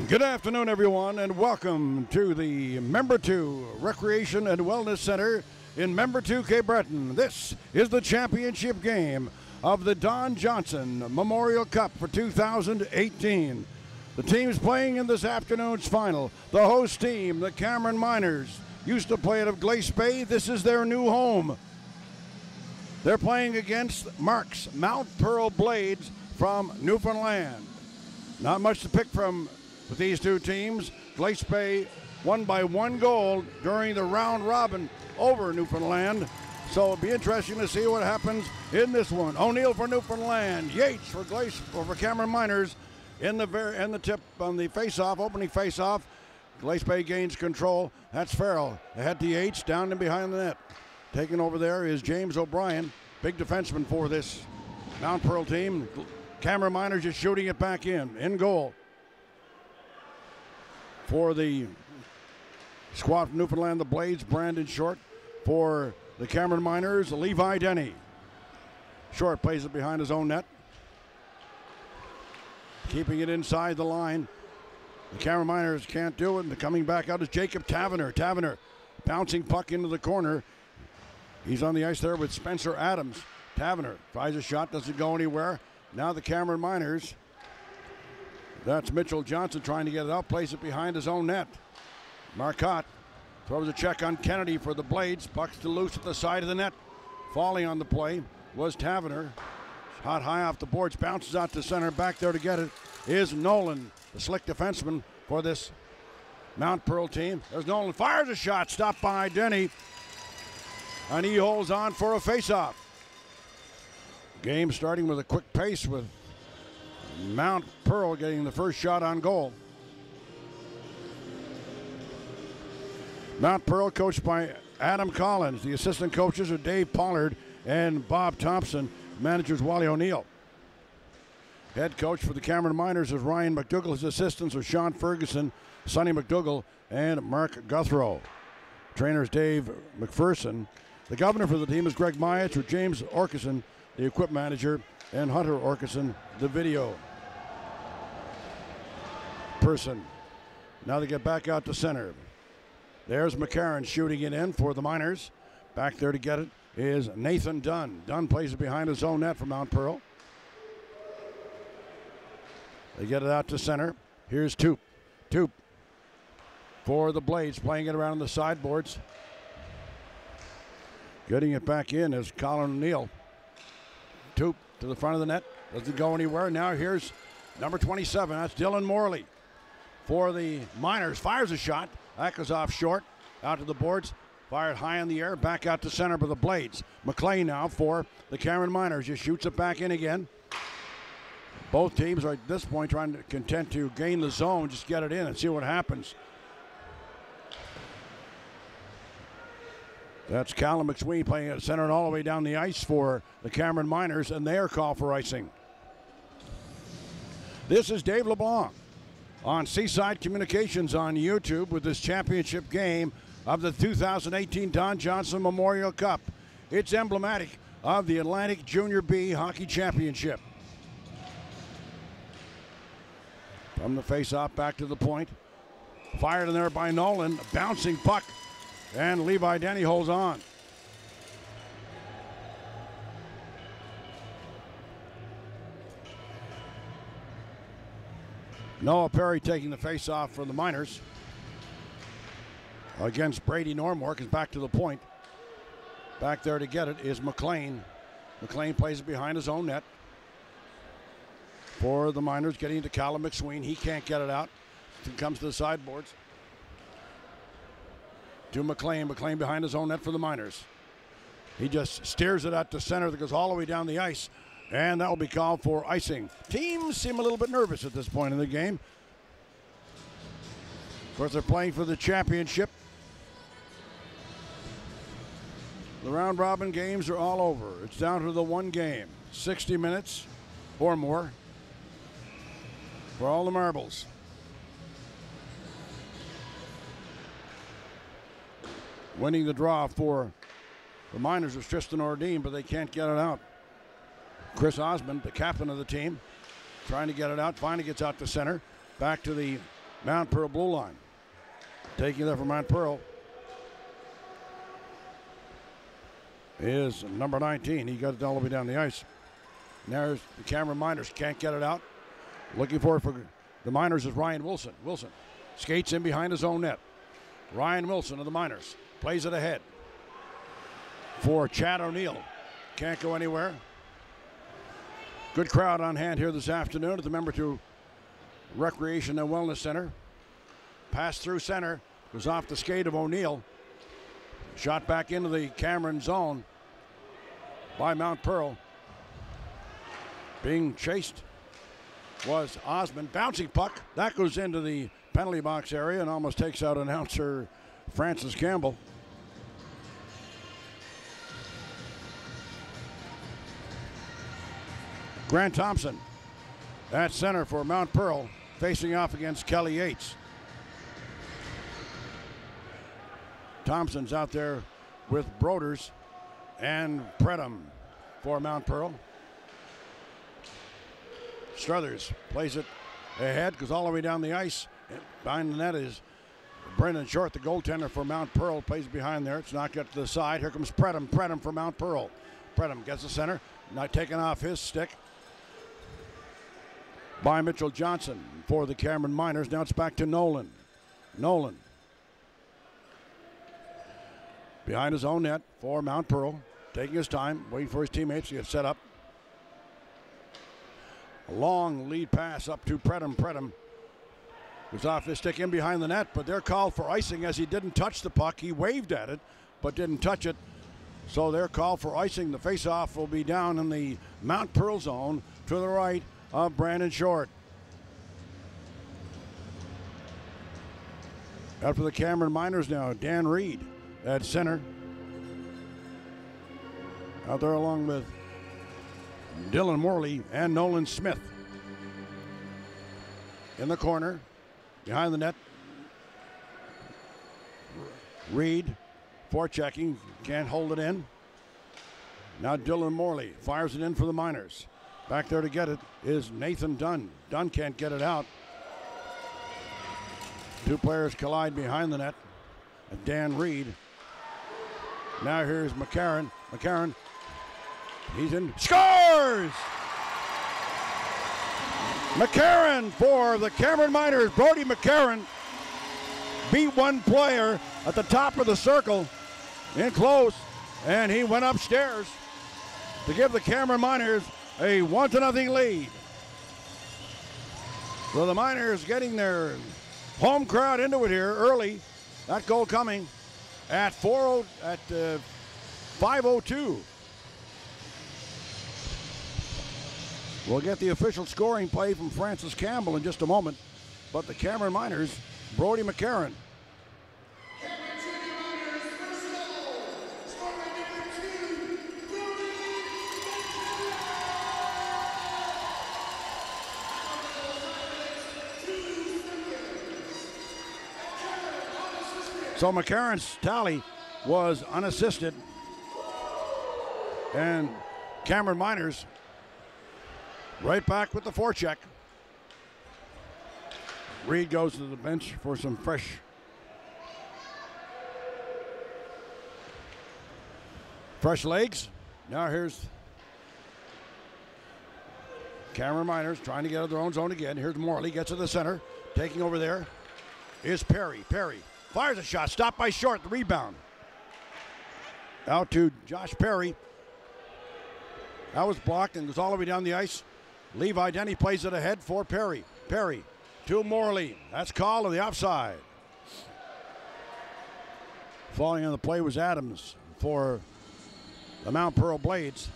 Good afternoon, everyone, and welcome to the Member 2 Recreation and Wellness Center in Member 2, Cape Breton. This is the championship game of the Don Johnson Memorial Cup for 2018. The teams playing in this afternoon's final, the host team, the Cameron Miners, used to play at Glace Bay. This is their new home. They're playing against Mark's Mount Pearl Blades from Newfoundland. Not much to pick from with these two teams. Glace Bay won by 1 goal during the round robin over Newfoundland. So it'll be interesting to see what happens in this one. O'Neill for Newfoundland, Yates for for Cameron Miners in the tip on the face-off, opening face-off. Glace Bay gains control. That's Farrell ahead to Yates, down and behind the net. Taking over there is James O'Brien, big defenseman for this Mount Pearl team. Cameron Miners just shooting it back in goal. For the squad from Newfoundland, the Blades, Brandon Short. For the Cameron Miners, Levi Denny. Short plays it behind his own net. Keeping it inside the line. The Cameron Miners can't do it, and coming back out is Jacob Taverner. Taverner bouncing puck into the corner. He's on the ice there with Spencer Adams. Taverner tries a shot, doesn't go anywhere. Now the Cameron Miners. That's Mitchell Johnson trying to get it out, plays it behind his own net. Marcotte throws a check on Kennedy for the Blades. Puck's still loose at the side of the net. Falling on the play was Taverner. Shot high off the boards, bounces out to center. Back there to get it is Nolan, the slick defenseman for this Mount Pearl team. There's Nolan, fires a shot, stopped by Denny. And he holds on for a face-off. Game starting with a quick pace with Mount Pearl getting the first shot on goal. Mount Pearl coached by Adam Collins. The assistant coaches are Dave Pollard and Bob Thompson. Managers Wally O'Neill. Head coach for the Cameron Miners is Ryan McDougall. His assistants are Sean Ferguson, Sonny McDougall, and Mark Guthrow. Trainers Dave McPherson. The governor for the team is Greg Myers, with James Orkison, the equipment manager, and Hunter Orkison, the video person. Now they get back out to center. There's McCarron shooting it in for the Miners. Back there to get it is Nathan Dunn. Dunn plays it behind his own net for Mount Pearl. They get it out to center. Here's Toop. Toop for the Blades, playing it around the sideboards. Getting it back in is Colin O'Neill. Toop to the front of the net. Doesn't go anywhere. Now here's number 27. That's Dylan Morley for the Miners. Fires a shot. That goes off short. Out to the boards. Fired high in the air. Back out to center for the Blades. McLean now for the Cameron Miners. Just shoots it back in again. Both teams are at this point trying to content to gain the zone. Just get it in and see what happens. That's Callum McSween playing at center and all the way down the ice for the Cameron Miners, and they are called for icing. This is Dave LeBlanc on Seaside Communications on YouTube with this championship game of the 2018 Don Johnson Memorial Cup. It's emblematic of the Atlantic Junior B Hockey Championship. From the face-off back to the point. Fired in there by Nolan, bouncing puck. And Levi Denny holds on. Noah Perry taking the face-off for the Miners. Against Brady Normork is back to the point. Back there to get it is McLean. McLean plays it behind his own net. For the Miners, getting to Callum McSween. He can't get it out. It comes to the sideboards. To McLean. McLean behind his own net for the Miners. He just steers it out to center that goes all the way down the ice. And that will be called for icing. Teams seem a little bit nervous at this point in the game. Of course, they're playing for the championship. The round robin games are all over. It's down to the one game. 60 minutes or more for all the marbles. Winning the draw for the Miners is Tristan Ordine, but they can't get it out. Chris Osmond, the captain of the team, trying to get it out. Finally gets out to center. Back to the Mount Pearl blue line. Taking there from Mount Pearl is number 19. He got it all the way down the ice. There's the Cameron Miners. Can't get it out. Looking for the Miners is Ryan Wilson. Wilson skates in behind his own net. Ryan Wilson of the Miners plays it ahead for Chad O'Neill. Can't go anywhere. Good crowd on hand here this afternoon at the Member 2 Recreation and Wellness Center. Pass through center, goes off the skate of O'Neill. Shot back into the Cameron zone by Mount Pearl. Being chased was Osmond. Bouncing puck. That goes into the penalty box area and almost takes out announcer Francis Campbell. Grant Thompson at center for Mount Pearl, facing off against Kelly Yates. Thompson's out there with Broders and Predham for Mount Pearl. Struthers plays it ahead, goes all the way down the ice. Behind the net is Brendan Short, the goaltender for Mount Pearl, plays behind there. It's knocked up to the side. Here comes Predham. Predham for Mount Pearl. Predham gets the center, not taking off his stick by Mitchell Johnson for the Cameron Miners. Now it's back to Nolan. Nolan behind his own net for Mount Pearl, taking his time, waiting for his teammates to get set up. A long lead pass up to Predham. Predham was off his stick in behind the net, but they're called for icing as he didn't touch the puck. He waved at it, but didn't touch it. So they're called for icing. The faceoff will be down in the Mount Pearl zone to the right of Brandon Short. Out for the Cameron Miners now, Dan Reed at center. Out there along with Dylan Morley and Nolan Smith. In the corner, behind the net, Reed forechecking, can't hold it in. Now Dylan Morley fires it in for the Miners. Back there to get it is Nathan Dunn. Dunn can't get it out. Two players collide behind the net. And Dan Reed. Now here's McCarron. McCarron, he's in, scores! McCarron for the Cameron Miners. Brody McCarron beat one player at the top of the circle in close, and he went upstairs to give the Cameron Miners a 1-0 lead. So the Miners getting their home crowd into it here early. That goal coming at 5:02. We'll get the official scoring play from Francis Campbell in just a moment. But the Cameron Miners, Brody McCarron. So McCarron's tally was unassisted. And Cameron Miners right back with the forecheck. Reed goes to the bench for some fresh legs. Now here's Cameron Miners trying to get out of their own zone again. Here's Morley, gets to the center. Taking over there is Perry. Perry fires a shot, stopped by Short, the rebound. Out to Josh Perry. That was blocked and goes all the way down the ice. Levi Denny plays it ahead for Perry. Perry to Morley. That's called on the offside. Falling on the play was Adams for the Mount Pearl Blades.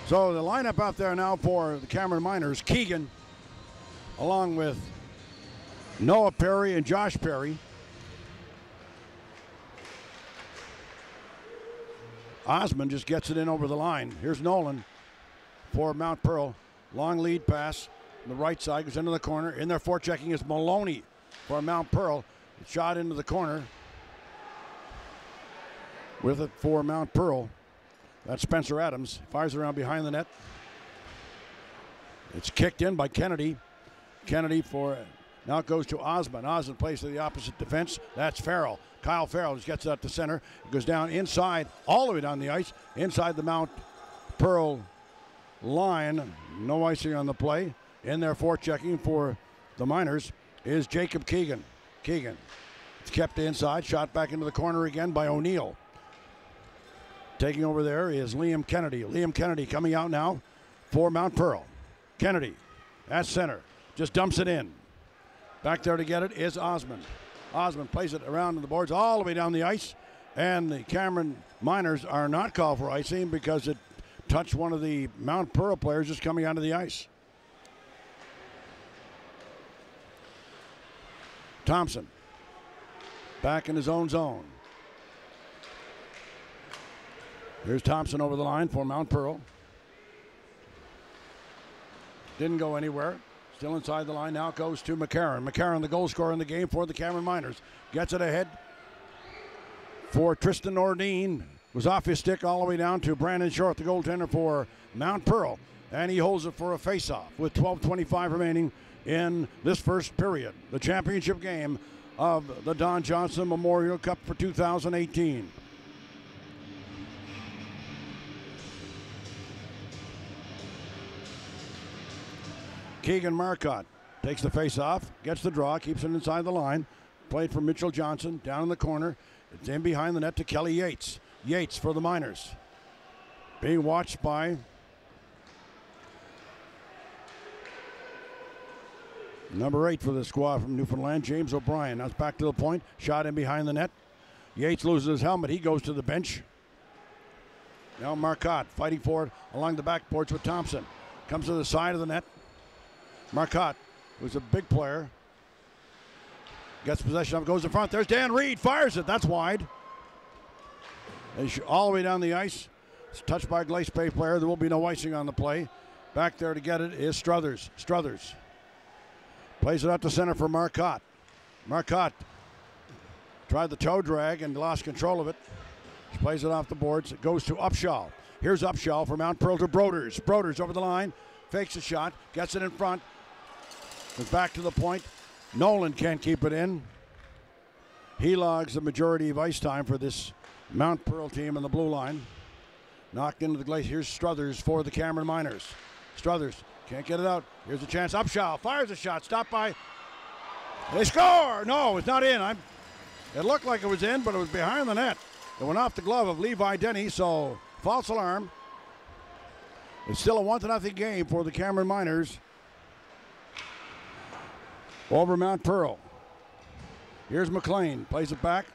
So the lineup out there now for the Cameron Miners, Keegan, along with Noah Perry and Josh Perry. Osmond just gets it in over the line. Here's Nolan for Mount Pearl. Long lead pass on the right side, goes into the corner. In there forechecking is Maloney for Mount Pearl. Shot into the corner. With it for Mount Pearl. That's Spencer Adams. Fires around behind the net. It's kicked in by Kennedy. Kennedy for, now it goes to Osmond. Osmond plays to the opposite defense. That's Farrell. Kyle Farrell just gets it up to center. It goes down inside, all the way down the ice, inside the Mount Pearl line. No icing on the play. In there forechecking for the Miners is Jacob Keegan. Keegan. It's kept inside, shot back into the corner again by O'Neill. Taking over there is Liam Kennedy. Liam Kennedy coming out now for Mount Pearl. Kennedy at center. Just dumps it in. Back there to get it is Osmond. Osmond plays it around the boards all the way down the ice. And the Cameron Miners are not called for icing because it touched one of the Mount Pearl players just coming onto the ice. Thompson back in his own zone. Here's Thompson over the line for Mount Pearl. Didn't go anywhere. Still inside the line. Now it goes to McCarron. McCarron, the goal scorer in the game for the Cameron Miners. Gets it ahead for Tristan Ordine. Was off his stick all the way down to Brandon Short, the goaltender for Mount Pearl. And he holds it for a face-off with 12:25 remaining in this first period. The championship game of the Don Johnson Memorial Cup for 2018. Keegan Marcotte takes the face-off, gets the draw, keeps it inside the line. Played for Mitchell Johnson, down in the corner. It's in behind the net to Kelly Yates. Yates for the Miners. Being watched by number 8 for the squad from Newfoundland, James O'Brien. Now it's back to the point, shot in behind the net. Yates loses his helmet, he goes to the bench. Now Marcotte fighting for it along the backboards with Thompson. Comes to the side of the net. Marcotte, who's a big player, gets possession of it, goes in front. There's Dan Reed, fires it. That's wide. All the way down the ice. It's touched by a Glace Bay player. There will be no icing on the play. Back there to get it is Struthers. Struthers plays it out to center for Marcotte. Marcotte tried the toe drag and lost control of it. He plays it off the boards. It goes to Upshaw. Here's Upshaw for Mount Pearl to Broders. Broders over the line. Fakes a shot. Gets it in front. Goes back to the point. Nolan can't keep it in. He logs the majority of ice time for this Mount Pearl team in the blue line. Knocked into the glaze. Here's Struthers for the Cameron Miners. Struthers can't get it out. Here's a chance. Upshaw fires a shot. Stopped by. They score! No, it's not in. It looked like it was in, but it was behind the net. It went off the glove of Levi Denny, so false alarm. It's still a 1-0 game for the Cameron Miners over Mount Pearl. Here's McLean. Plays it back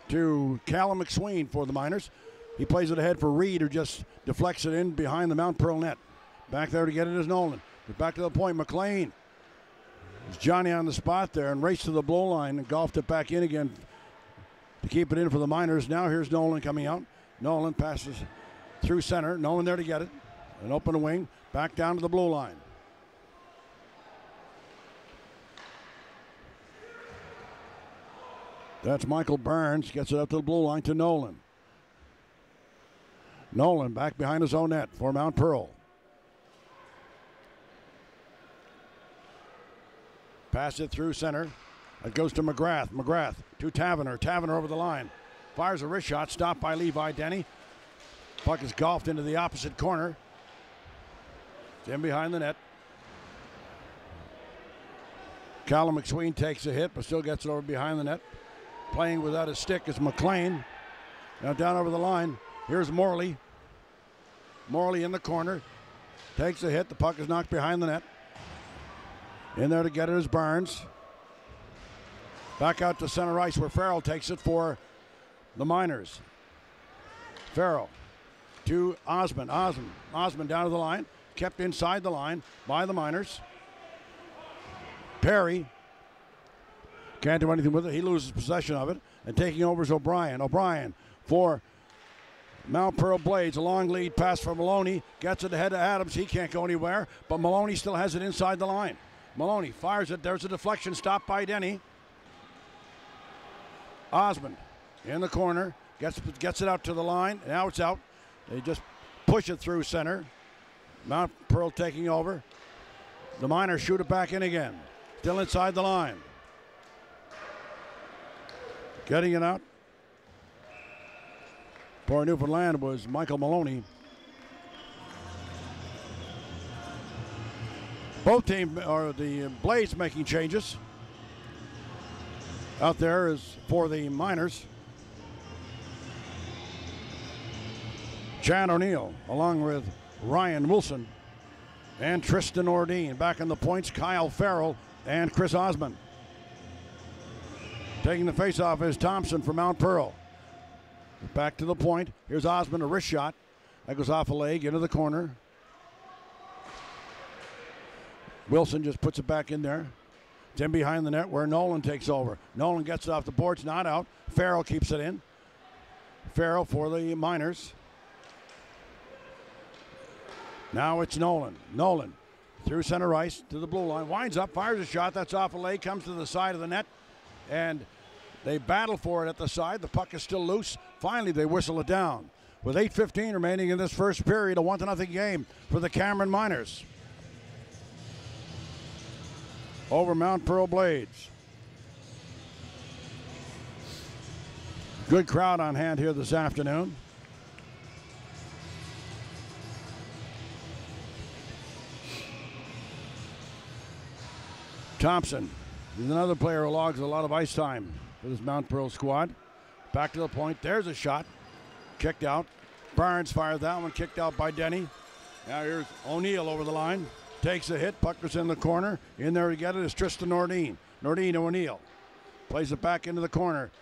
to Callum McSween for the Miners. He plays it ahead for Reed, who just deflects it in behind the Mount Pearl net. Back there to get it is Nolan. Back to the point. McLean. There's Johnny on the spot there and raced to the blue line and golfed it back in again to keep it in for the Miners. Now here's Nolan coming out. Nolan passes through center. Nolan there to get it. An open wing. Back down to the blue line. That's Michael Burns. Gets it up to the blue line to Nolan. Nolan back behind his own net for Mount Pearl. Pass it through center. It goes to McGrath. McGrath to Taverner. Taverner over the line. Fires a wrist shot. Stopped by Levi Denny. Puck is golfed into the opposite corner. It's in behind the net. Callum McSween takes a hit, but still gets it over behind the net. Playing without a stick is McLean. Now down over the line. Here's Morley. Morley in the corner. Takes a hit. The puck is knocked behind the net. In there to get it is Barnes. Back out to center ice where Farrell takes it for the Miners. Farrell to Osmond. Osmond down to the line. Kept inside the line by the Miners. Perry can't do anything with it. He loses possession of it. And taking over is O'Brien. O'Brien for Mount Pearl Blades. A long lead pass from Maloney. Gets it ahead of Adams. He can't go anywhere. But Maloney still has it inside the line. Maloney fires it. There's a deflection. Stopped by Denny. Osmond in the corner. Gets it out to the line. Now it's out. They just push it through center. Mount Pearl taking over. The Miners shoot it back in again. Still inside the line. Getting it out for Newfoundland was Michael Maloney. Both teams are the Blades making changes. Out there is for the Miners. Chad O'Neill along with Ryan Wilson and Tristan Ordine. Back in the points, Kyle Farrell and Chris Osmond. Taking the faceoff is Thompson for Mount Pearl. Back to the point. Here's Osmond, a wrist shot. That goes off a leg into the corner. Wilson just puts it back in there. It's in behind the net where Nolan takes over. Nolan gets it off the boards, not out. Farrell keeps it in. Farrell for the Miners. Now it's Nolan. Nolan through center ice to the blue line. Winds up, fires a shot. That's off a leg, comes to the side of the net. And they battle for it at the side. The puck is still loose. Finally, they whistle it down. With 8:15 remaining in this first period, a 1-0 game for the Cameron Miners over Mount Pearl Blades. Good crowd on hand here this afternoon. Thompson is another player who logs a lot of ice time for this Mount Pearl squad. Back to the point. There's a shot. Kicked out. Barnes fired that one. Kicked out by Denny. Now here's O'Neill over the line. Takes a hit. Puck was in the corner. In there to get it is Tristan Nordine. Nordine to O'Neill. Plays it back into the corner.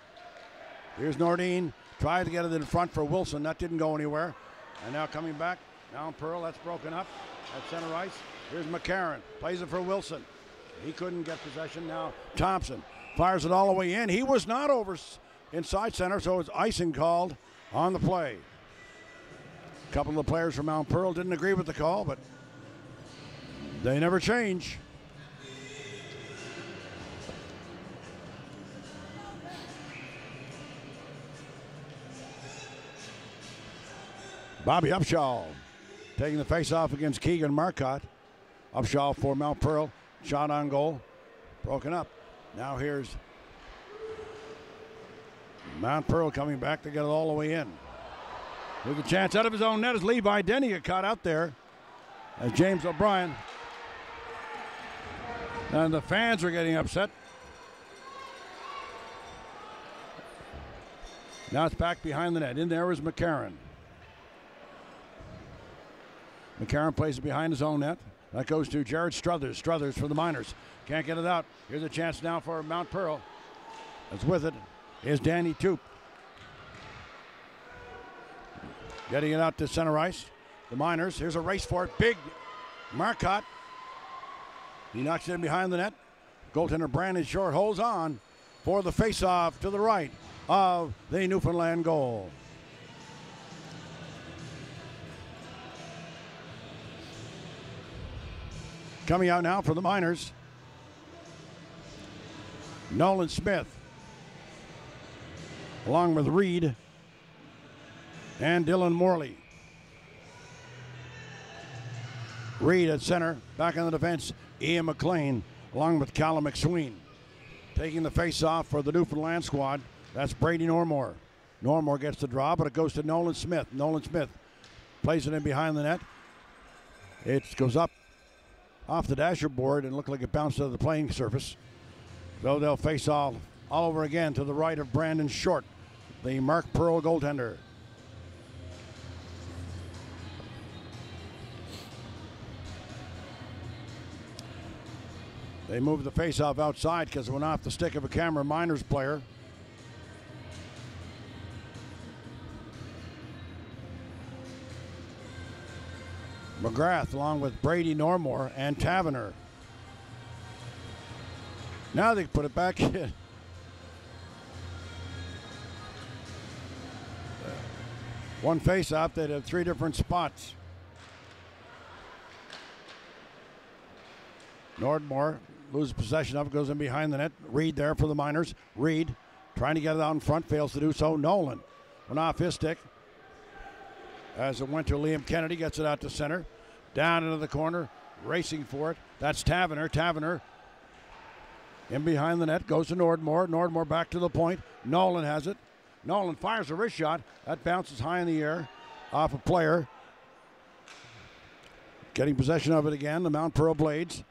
Here's Nordine. Tried to get it in front for Wilson. That didn't go anywhere. And now coming back. Mount Pearl. That's broken up at center ice. Here's McCarron. Plays it for Wilson. He couldn't get possession. Now Thompson fires it all the way in. He was not over inside center, so it's icing called on the play. A couple of the players from Mount Pearl didn't agree with the call, but they never change. Bobby Upshaw taking the face-off against Keegan Marcotte. Upshaw for Mount Pearl. Shot on goal. Broken up. Now here's Mount Pearl coming back to get it all the way in. With a chance out of his own net as Levi Denny got caught out there. As James O'Brien. And the fans are getting upset. Now it's back behind the net. In there is McCarron. McCarron plays it behind his own net. That goes to Jared Struthers. Struthers for the Miners. Can't get it out. Here's a chance now for Mount Pearl. As with it is Danny Toop. Getting it out to center ice. The Miners. Here's a race for it. Big Marcotte. He knocks it in behind the net. Goaltender Brandon Short holds on for the face-off to the right of the Newfoundland goal. Coming out now for the Miners, Nolan Smith, along with Reed and Dylan Morley. Reed at center, back in the defense, Ian McLean, along with Callum McSween. Taking the face-off for the Newfoundland squad, that's Brady Normore. Normore gets the draw, but it goes to Nolan Smith. Nolan Smith plays it in behind the net. It goes up off the dasher board and looked like it bounced to the playing surface. So they'll face all over again to the right of Brandon Short, the Mark Pearl goaltender. They moved the face-off outside because it went off the stick of a Cameron Miners player. McGrath along with Brady Normore and Taverner. Now they put it back in. One face-off, they'd have three different spots. Nordmore loses possession of it, goes in behind the net. Reed there for the Miners. Reed trying to get it out in front, fails to do so. Nolan went off his stick as it went to Liam Kennedy, gets it out to center. Down into the corner, racing for it. That's Taverner. Taverner in behind the net, goes to Nordmore. Nordmore back to the point. Nolan has it. Nolan fires a wrist shot. That bounces high in the air off a player. Getting possession of it again, the Mount Pearl Blades.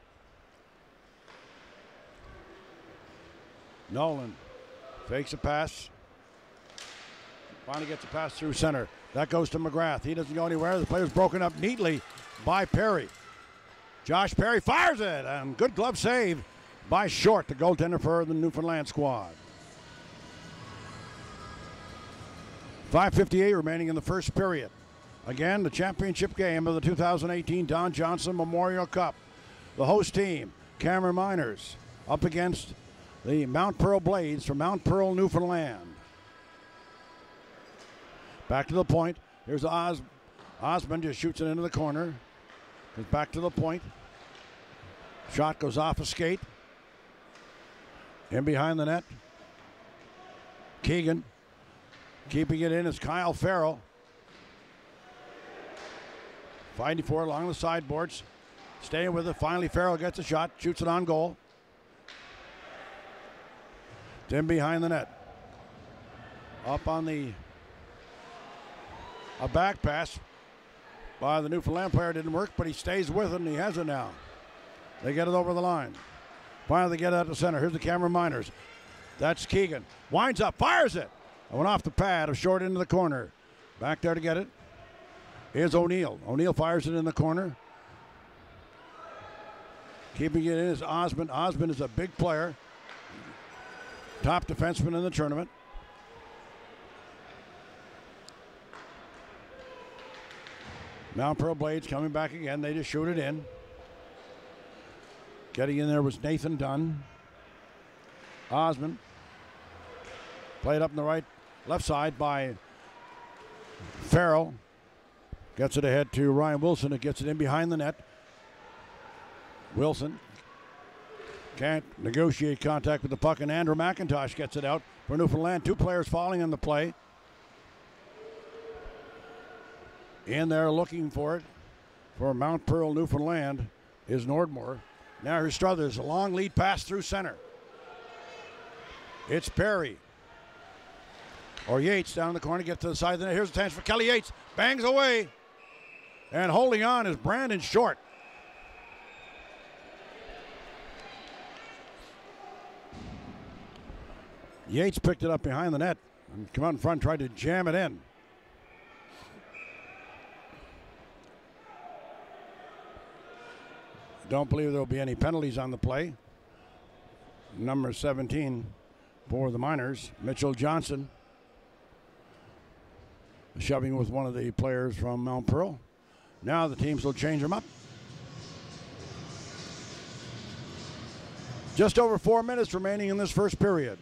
Nolan fakes a pass. Finally gets a pass through center. That goes to McGrath. He doesn't go anywhere. The player's broken up neatly by Perry. Josh Perry fires it, and good glove save by Short, the goaltender for the Newfoundland squad. 5:58 remaining in the first period. Again, the championship game of the 2018 Don Johnson Memorial Cup. The host team, Cameron Miners, up against the Mount Pearl Blades from Mount Pearl, Newfoundland. Back to the point. Here's Osmond, just shoots it into the corner. Goes back to the point. Shot goes off a skate. In behind the net. Keegan. Keeping it in is Kyle Farrell. Fighting for it along the sideboards. Staying with it. Finally, Farrell gets a shot. Shoots it on goal. It's in behind the net. Up on a back pass by the Newfoundland player didn't work, but he stays with it, and he has it now. They get it over the line. Finally, they get it out to center. Here's the Cameron Miners. That's Keegan. Winds up, fires it. It went off the pad, a short into the corner. Back there to get it is O'Neill. O'Neill fires it in the corner. Keeping it in is Osmond. Osmond is a big player. Top defenseman in the tournament. Mount Pearl Blades coming back again. They just shoot it in. Getting in there was Nathan Dunn. Osmond. Played up in the left side by Farrell. Gets it ahead to Ryan Wilson. It gets it in behind the net. Wilson can't negotiate contact with the puck, and Andrew McIntosh gets it out for Newfoundland. Two players falling on the play. In there looking for it for Mount Pearl, Newfoundland is Nordmore. Now here's Struthers, a long lead pass through center. It's Perry. Or Yates down in the corner, get to the side of the net. Here's a chance for Kelly Yates. Bangs away. And holding on is Brandon Short. Yates picked it up behind the net and come out in front and tried to jam it in. Don't believe there will be any penalties on the play. Number 17 for the Miners, Mitchell Johnson, shoving with one of the players from Mount Pearl. Now the teams will change them up. Just over 4 minutes remaining in this first period.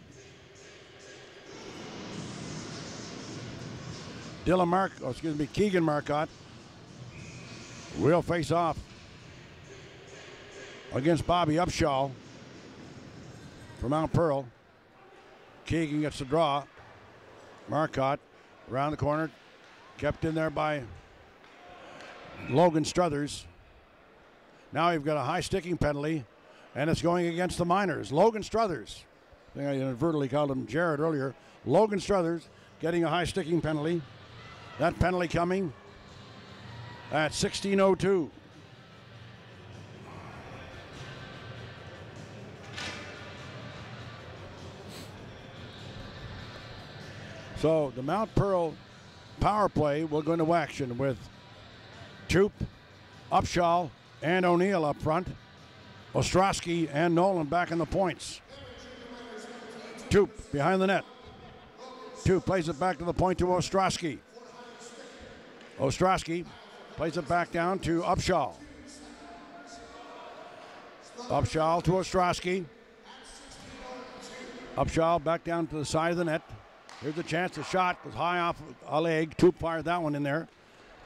Keegan Marcotte will face off against Bobby Upshaw from Mount Pearl. Keegan gets the draw. Marcotte around the corner, kept in there by Logan Struthers. Now you've got a high sticking penalty, and it's going against the Miners. Logan Struthers, I think I inadvertently called him Jared earlier. Logan Struthers getting a high sticking penalty. That penalty coming at 16:02. So the Mount Pearl power play will go into action with Troop, Upshaw, and O'Neill up front. Ostrowski and Nolan back in the points. Troop behind the net. Troop plays it back to the point to Ostrowski. Ostrowski plays it back down to Upshaw. Upshaw to Ostrowski. Upshaw back down to the side of the net. Here's a chance. The shot goes high off a leg. Troop fired that one in there.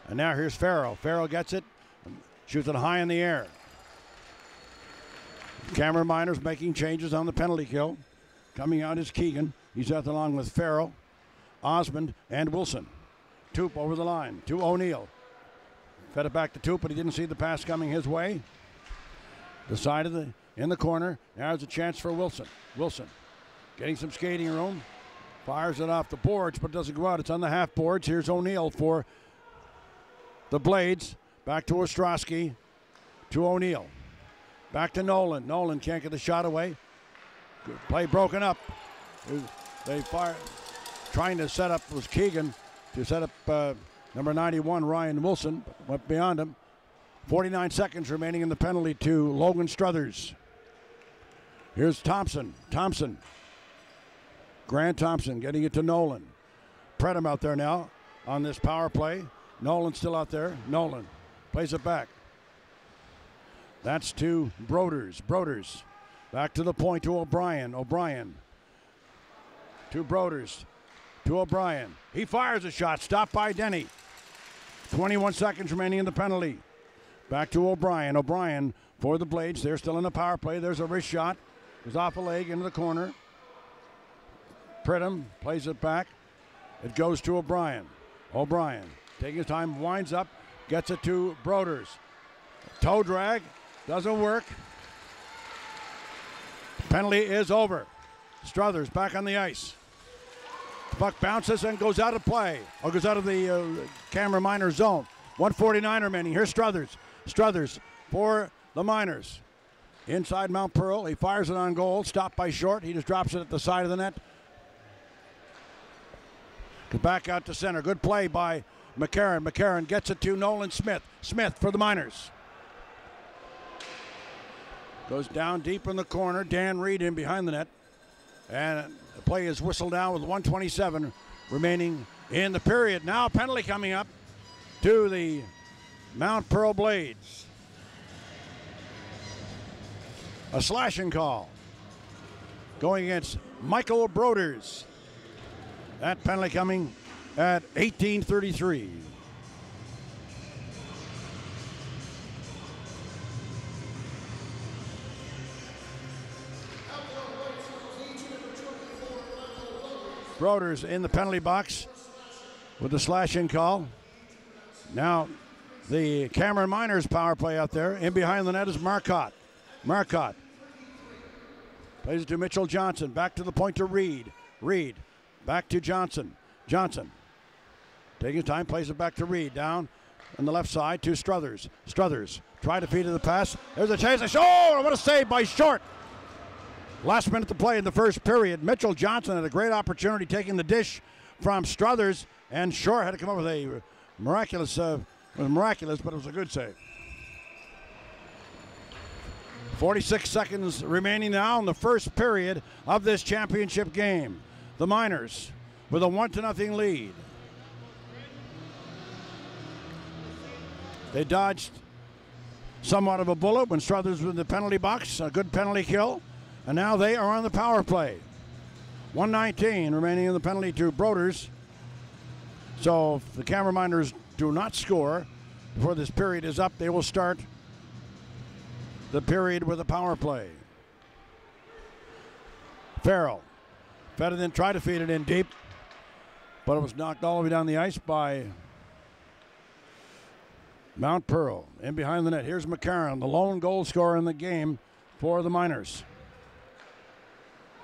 And now here's Farrell. Farrell gets it. Shoots it high in the air. Cameron Miners making changes on the penalty kill. Coming out is Keegan. He's out along with Farrell, Osmond, and Wilson. Troop over the line to O'Neill. Fed it back to Toop, but he didn't see the pass coming his way. Decided in the corner. Now there's a chance for Wilson. Wilson getting some skating room. Fires it off the boards, but doesn't go out. It's on the half boards. Here's O'Neill for the Blades. Back to Ostrowski. To O'Neill. Back to Nolan. Nolan can't get the shot away. Good play broken up. They fire. Trying to set up was Keegan to set up number 91, Ryan Wilson. Went beyond him. 49 seconds remaining in the penalty to Logan Struthers. Here's Thompson. Grant Thompson getting it to Nolan. Predham out there now on this power play. Nolan still out there. Nolan plays it back. That's to Broders. Broders back to the point to O'Brien. O'Brien to Broders. To O'Brien. He fires a shot. Stopped by Denny. 21 seconds remaining in the penalty. Back to O'Brien. O'Brien for the Blades. They're still in the power play. There's a wrist shot. Goes off a leg into the corner. Pridham plays it back. It goes to O'Brien. O'Brien taking his time, winds up, gets it to Broders. Toe drag. Doesn't work. Penalty is over. Struthers back on the ice. The puck bounces and goes out of play. Or goes out of the Cameron Miners zone. 1:49 remaining. Here's Struthers. Struthers for the Miners. Inside Mount Pearl. He fires it on goal. Stopped by Short. He just drops it at the side of the net. Back out to center. Good play by McCarron. McCarron gets it to Nolan Smith. Smith for the Miners. Goes down deep in the corner. Dan Reed in behind the net. And the play is whistled down with 1:27 remaining in the period. Now a penalty coming up to the Mount Pearl Blades. A slashing call going against Michael Broders. That penalty coming at 18:33. Broders in the penalty box with the slashing call. Now the Cameron Miners power play out there. In behind the net is Marcotte. Marcotte plays it to Mitchell Johnson. Back to the point to Reed. Reed back to Johnson. Johnson taking his time, plays it back to Reed. Down on the left side to Struthers. Struthers try to feed to the pass. There's a chance. Oh, what a save by Short. Last minute to play in the first period. Mitchell Johnson had a great opportunity taking the dish from Struthers, and Short had to come up with a miraculous, but it was a good save. 46 seconds remaining now in the first period of this championship game. The Miners with a 1-0 lead. They dodged somewhat of a bullet when Struthers was in the penalty box. A good penalty kill. And now they are on the power play. 1:19 remaining in the penalty to Broders. So if the Cameron Miners do not score before this period is up, they will start the period with a power play. Farrell fed it in, tried to feed it in deep, but it was knocked all the way down the ice by Mount Pearl. In behind the net, here's McCarron, the lone goal scorer in the game for the Miners.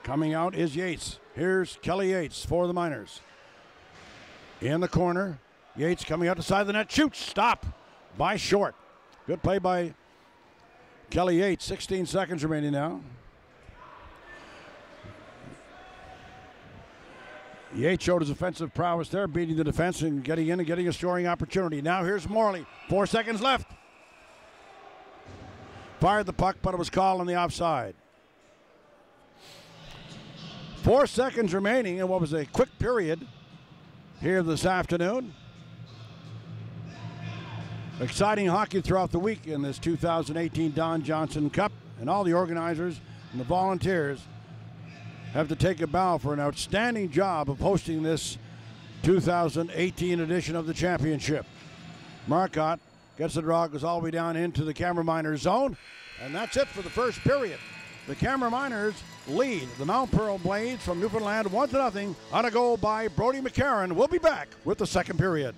Coming out is Yates. Here's Kelly Yates for the Miners. In the corner, Yates coming out the side of the net, shoots, stop by Short. Good play by Kelly Yates. 16 seconds remaining now. Yates showed his offensive prowess there, beating the defense and getting in and getting a scoring opportunity. Now here's Morley. 4 seconds left. Fired the puck, but it was called on the offside. 4 seconds remaining in what was a quick period here this afternoon. Exciting hockey throughout the week in this 2018 Don Johnson Cup, and all the organizers and the volunteers have to take a bow for an outstanding job of hosting this 2018 edition of the championship. Marcotte gets the draw, goes all the way down into the Cameron Miners zone, and that's it for the first period. The Cameron Miners lead the Mount Pearl Blades from Newfoundland 1-0 on a goal by Brody McCarron. We'll be back with the second period.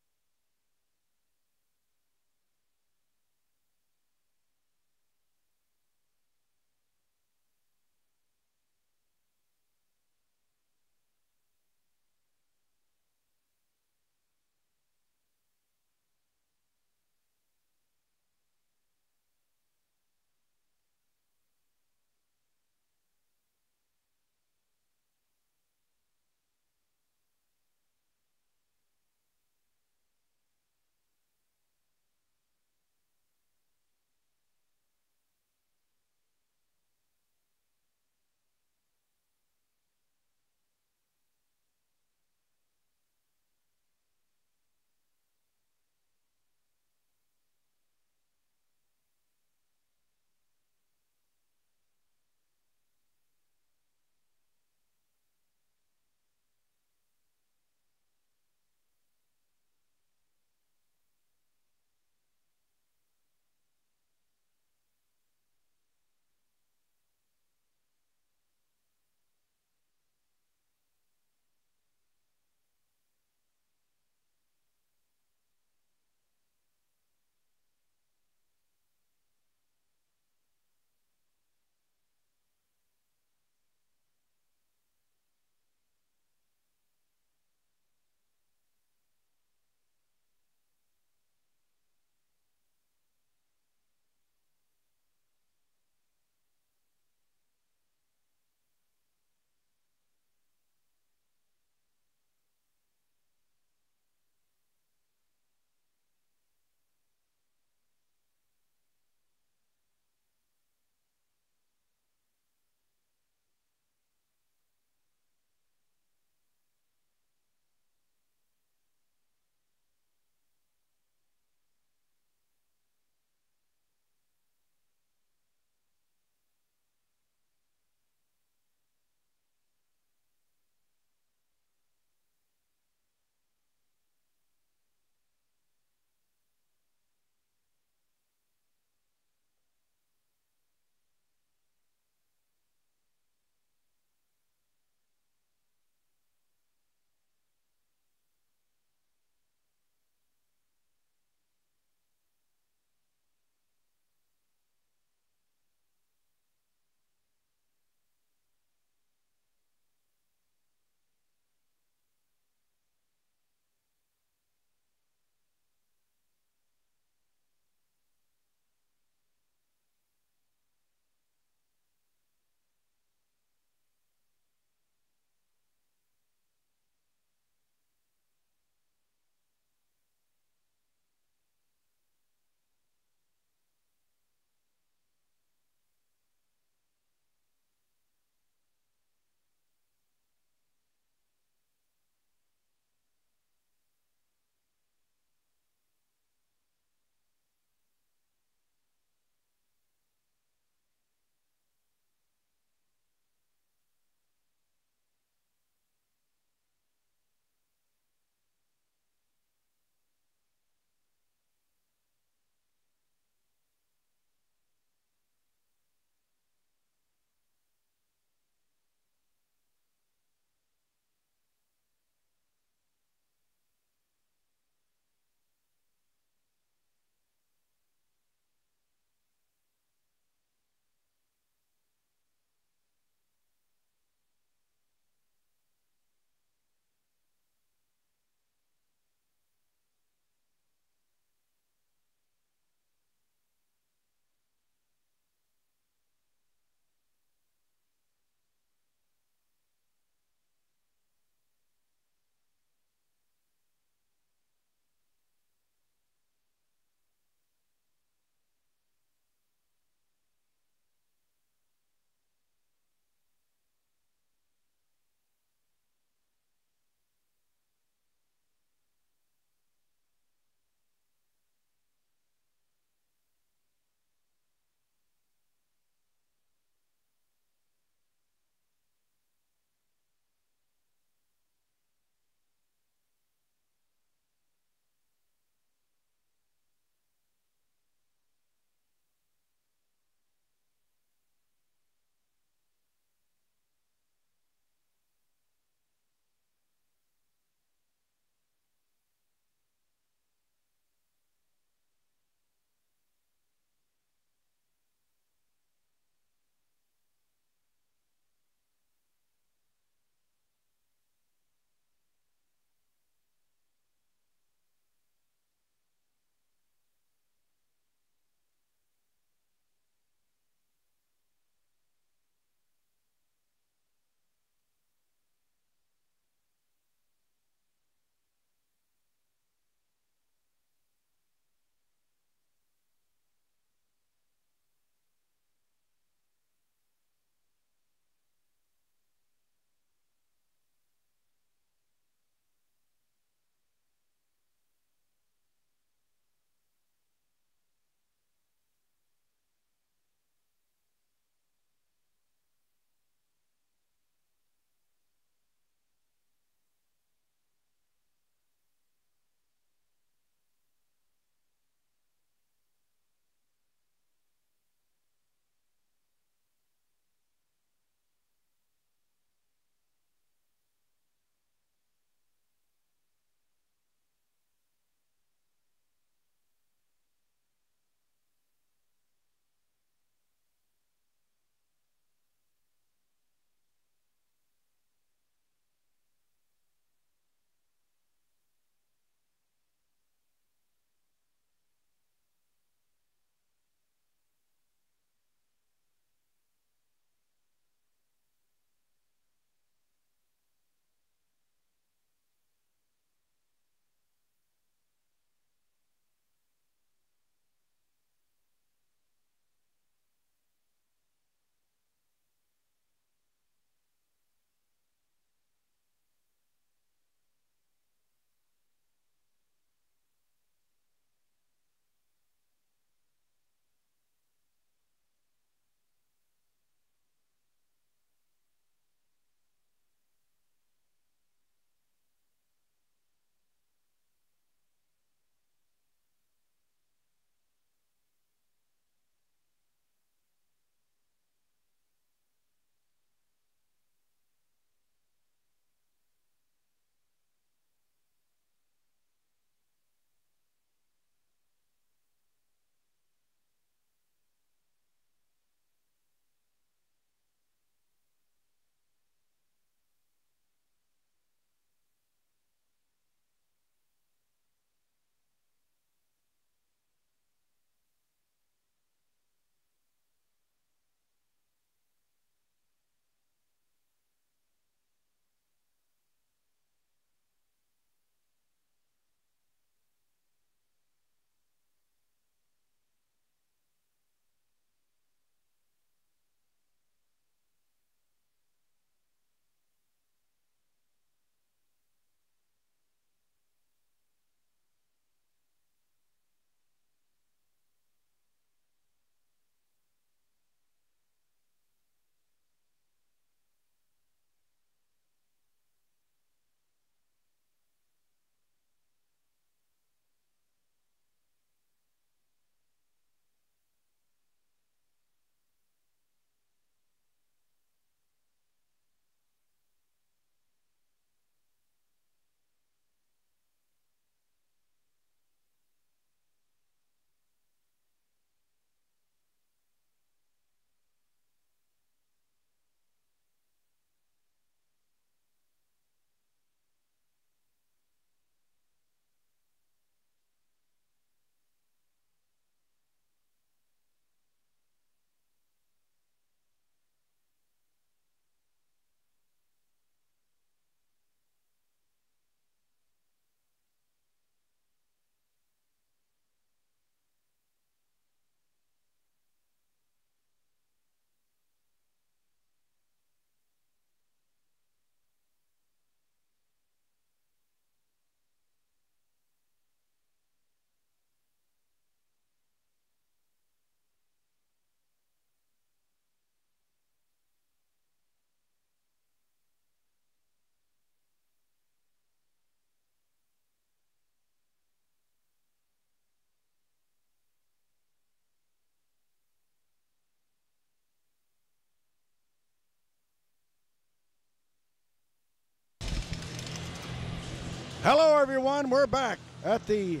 Hello, everyone. We're back at the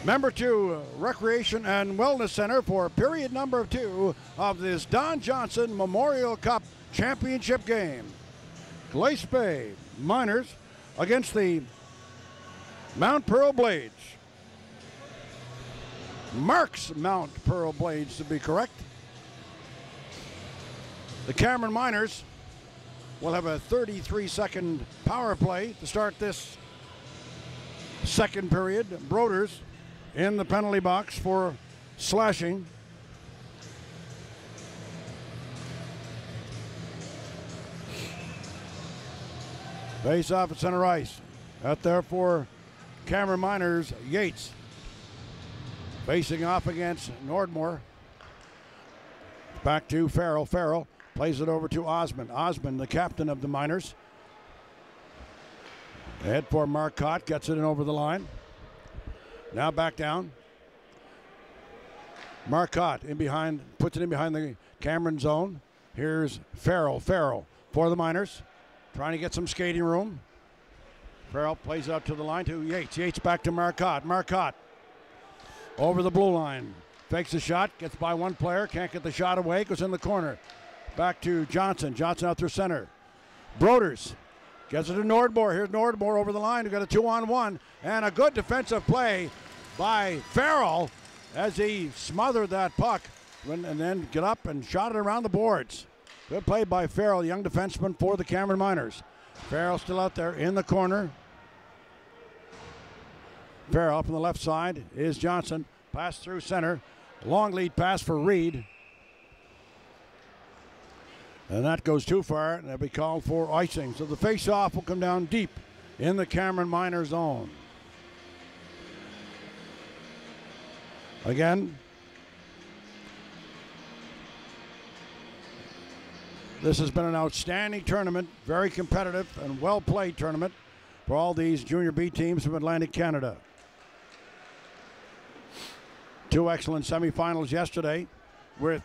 Member 2 Recreation and Wellness Center for period number 2 of this Don Johnson Memorial Cup Championship game. Glace Bay Miners against the Mount Pearl Blades. Marks Mount Pearl Blades, to be correct. The Cameron Miners will have a 33-second power play to start this second period. Broders in the penalty box for slashing. Face off at center ice. Out there for Cameron Miners, Yates. Facing off against Nordmore. Back to Farrell. Farrell plays it over to Osmond. Osmond, the captain of the Miners. Ahead for Marcotte, gets it in over the line. Now back down. Marcotte in behind, puts it in behind the Cameron zone. Here's Farrell. Farrell for the Miners, trying to get some skating room. Farrell plays up to the line to Yates. Yates back to Marcotte. Marcotte over the blue line. Fakes a shot, gets by one player, can't get the shot away, goes in the corner. Back to Johnson. Johnson out through center. Broders gets it to Nordmore. Here's Nordmore over the line. We've got a 2-on-1 and a good defensive play by Farrell as he smothered that puck and then get up and shot it around the boards. Good play by Farrell, young defenseman for the Cameron Miners. Farrell still out there in the corner. Farrell up on the left side is Johnson. Pass through center. Long lead pass for Reed. And that goes too far, and they'll be called for icing. So the face-off will come down deep in the Cameron Miners zone. Again, this has been an outstanding tournament, very competitive and well-played tournament for all these Junior B teams from Atlantic Canada. Two excellent semifinals yesterday with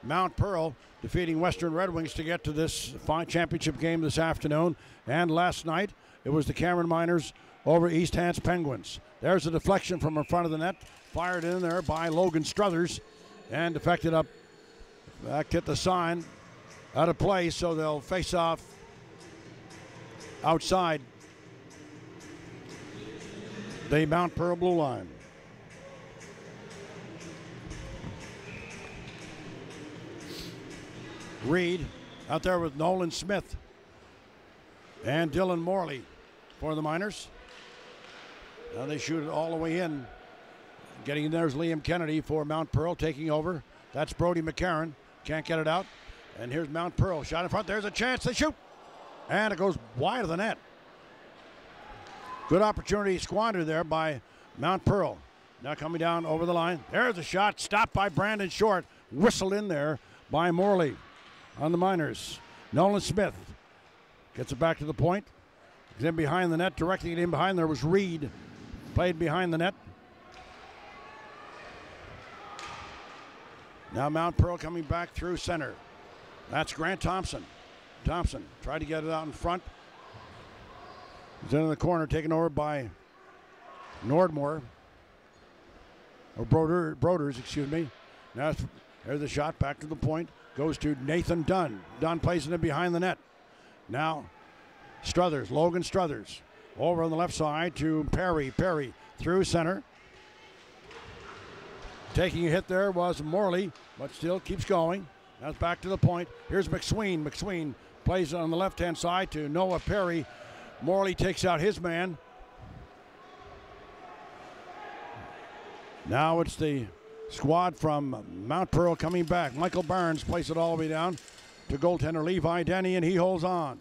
Mount Pearl defeating Western Red Wings to get to this championship game this afternoon. And last night, it was the Cameron Miners over East Hants Penguins. There's a deflection from in front of the net, fired in there by Logan Struthers, and deflected up, back hit the sign, out of play, so they'll face off outside the Mount Pearl blue line. Reed out there with Nolan Smith and Dylan Morley for the Miners. Now they shoot it all the way in. Getting in there's Liam Kennedy for Mount Pearl taking over. That's Brody McCarron. Can't get it out. And here's Mount Pearl. Shot in front. There's a chance. They shoot. And it goes wide of the net. Good opportunity squandered there by Mount Pearl. Now coming down over the line. There's a shot. Stopped by Brandon Short. Whistled in there by Morley. On the Miners, Nolan Smith gets it back to the point. He's in behind the net, directing it in behind. There was Reed, played behind the net. Now Mount Pearl coming back through center. That's Grant Thompson. Thompson tried to get it out in front. He's in the corner, taken over by Nordmore. Or Broders, excuse me. Now there's the shot back to the point. Goes to Nathan Dunn. Dunn plays it in behind the net. Now Struthers, Logan Struthers. Over on the left side to Perry. Perry through center. Taking a hit there was Morley, but still keeps going. That's back to the point. Here's McSween. McSween plays it on the left-hand side to Noah Perry. Morley takes out his man. Now it's the squad from Mount Pearl coming back. Michael Barnes plays it all the way down to goaltender Levi Denny, and he holds on.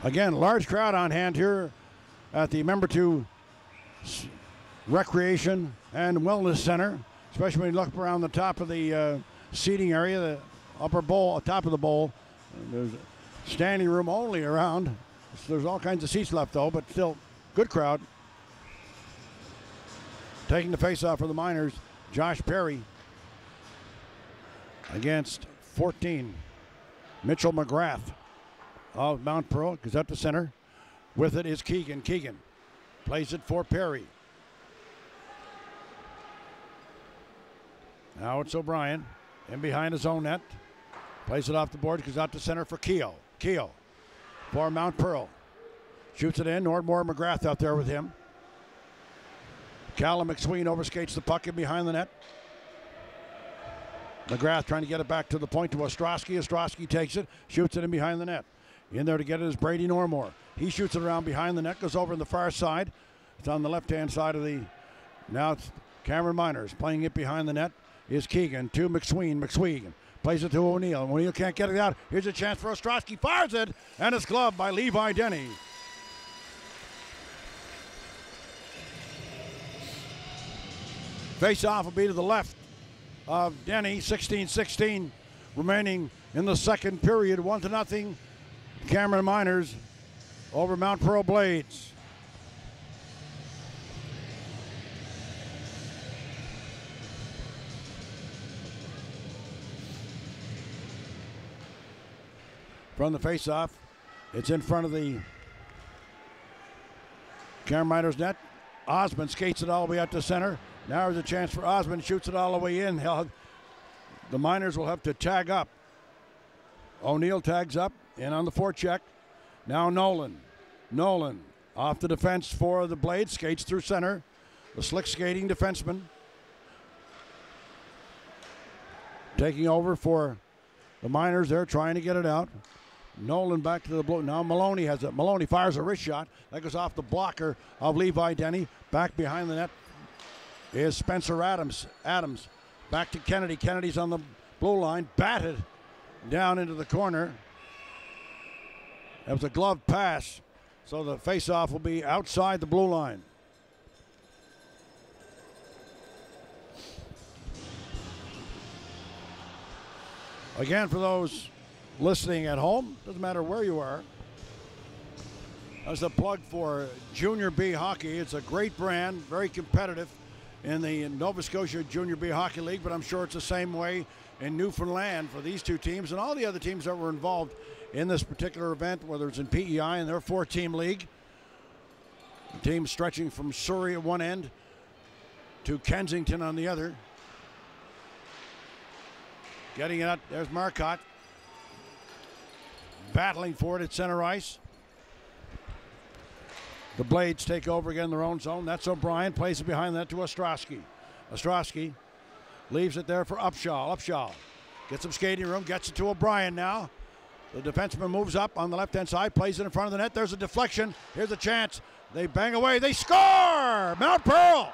Again, large crowd on hand here at the Member 2 Recreation and Wellness Center, especially when you look around the top of the seating area, the upper bowl, top of the bowl. There's standing room only around. There's all kinds of seats left, though, but still, good crowd. Taking the face-off for the Miners, Josh Perry. against 14. Mitchell McGrath of Mount Pearl goes out to center. With it is Keegan. Keegan plays it for Perry. Now it's O'Brien in behind his own net. Plays it off the board, goes out to center for Keogh. Keogh for Mount Pearl. Shoots it in. Nordmore McGrath out there with him. Callum McSween overskates the puck in behind the net. McGrath trying to get it back to the point to Ostrowski. Ostrowski takes it, shoots it in behind the net. In there to get it is Brady Nordmore. He shoots it around behind the net, goes over on the far side. It's on the left-hand side of the... Now it's Cameron Miners playing it behind the net. Is Keegan to McSween. McSween plays it to O'Neill. O'Neill can't get it out. Here's a chance for Ostrowski. Fires it, and it's gloved by Levi Denny. Face-off will be to the left of Denny. 16-16 remaining in the second period. 1-0. Cameron Miners over Mount Pearl Blades. From the face-off, it's in front of the Cameron Miners net. Osmond skates it all the way out to center. Now there's a chance for Osmond, shoots it all the way in. The Miners will have to tag up. O'Neill tags up, in on the forecheck. Now Nolan. Nolan off the defense for the Blades, skates through center. The slick skating defenseman. Taking over for the Miners there, trying to get it out. Nolan back to the blue. Now Maloney has it. Maloney fires a wrist shot. That goes off the blocker of Levi Denny. Back behind the net is Spencer Adams. Adams back to Kennedy. Kennedy's on the blue line. Batted down into the corner. It was a glove pass. So the face-off will be outside the blue line. Again, for those listening at home, doesn't matter where you are, as a plug for Junior B Hockey. It's a great brand, very competitive in the Nova Scotia Junior B Hockey League, but I'm sure it's the same way in Newfoundland for these two teams and all the other teams that were involved in this particular event, whether it's in PEI and their 4-team league. The team stretching from Surrey at one end to Kensington on the other. Getting it out, there's Marcotte. Battling for it at center ice. The Blades take over again in their own zone. That's O'Brien. Plays it behind that to Ostrowski. Ostrowski leaves it there for Upshaw. Upshaw gets some skating room. Gets it to O'Brien now. The defenseman moves up on the left-hand side. Plays it in front of the net. There's a deflection. Here's a chance. They bang away. They score! Mount Pearl!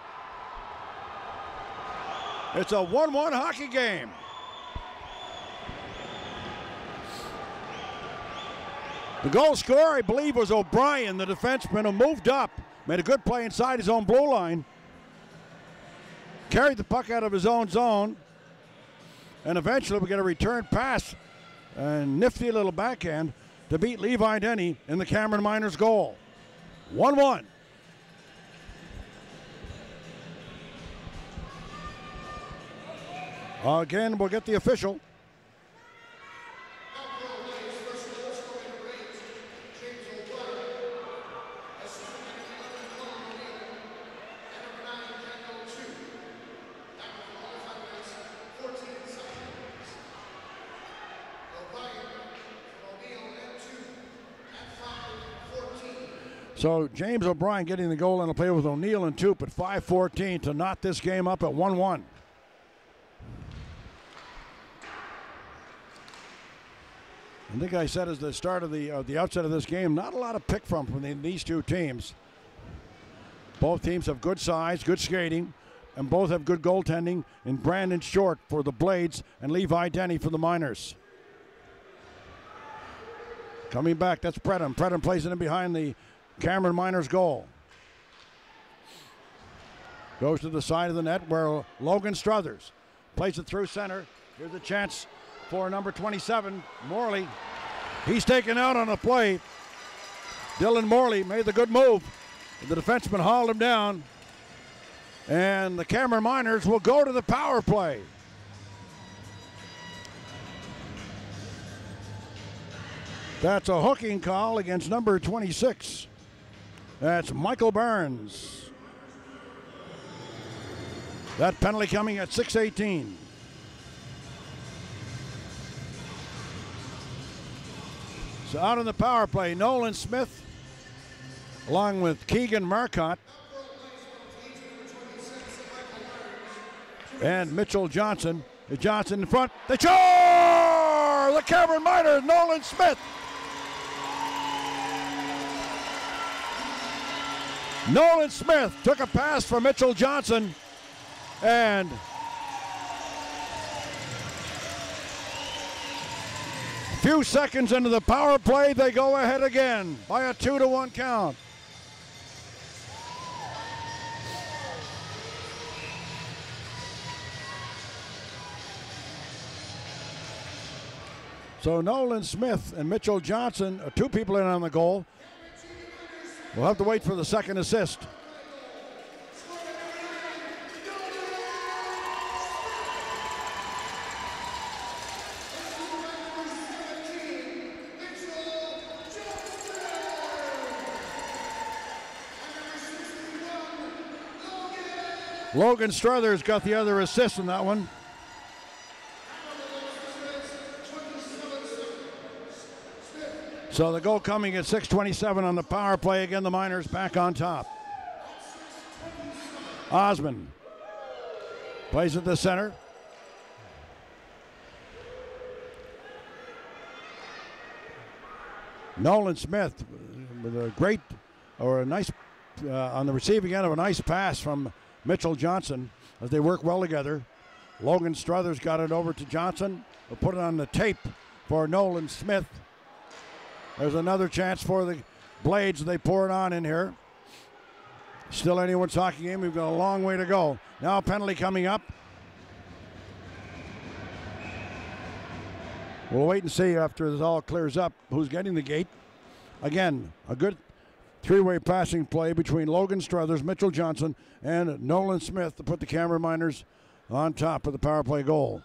It's a 1-1 hockey game. The goal scorer, I believe, was O'Brien, the defenseman, who moved up, made a good play inside his own blue line, carried the puck out of his own zone, and eventually we get a return pass, a nifty little backhand to beat Levi Denny in the Cameron Miners goal. 1-1. Again, we'll get the official. So James O'Brien getting the goal and a play with O'Neill and Toop at 5:14 to knot this game up at 1-1. I think I said at the start of the outset of this game, not a lot of pick from these two teams. Both teams have good size, good skating, and both have good goaltending in Brandon Short for the Blades and Levi Denny for the Miners. Coming back, that's Predham. Predham plays it in behind the Cameron Miners goal. Goes to the side of the net where Logan Struthers plays it through center. Here's a chance for number 27, Morley. He's taken out on a play. Dylan Morley made the good move. The defenseman hauled him down. And the Cameron Miners will go to the power play. That's a hooking call against number 26. That's Michael Barnes. That penalty coming at 6:18. So out on the power play, Nolan Smith along with Keegan Marcotte and Mitchell Johnson. Johnson in front. They score! The Cameron Miners, Nolan Smith. Nolan Smith took a pass from Mitchell Johnson, and a few seconds into the power play, they go ahead again by a 2-1 count. So Nolan Smith and Mitchell Johnson are two people in on the goal. We'll have to wait for the second assist. Logan Struthers got the other assist in that one. So the goal coming at 6:27 on the power play. Again, the Miners back on top. Osmond plays at the center. Nolan Smith with a great, or a nice, on the receiving end of a nice pass from Mitchell Johnson as they work well together. Logan Struthers got it over to Johnson. We'll put it on the tape for Nolan Smith. There's another chance for the Blades. They pour it on in here. Still anyone's hockey game. We've got a long way to go. Now a penalty coming up. We'll wait and see after this all clears up who's getting the gate. Again, a good three-way passing play between Logan Struthers, Mitchell Johnson, and Nolan Smith to put the Cameron Miners on top of the power play goal.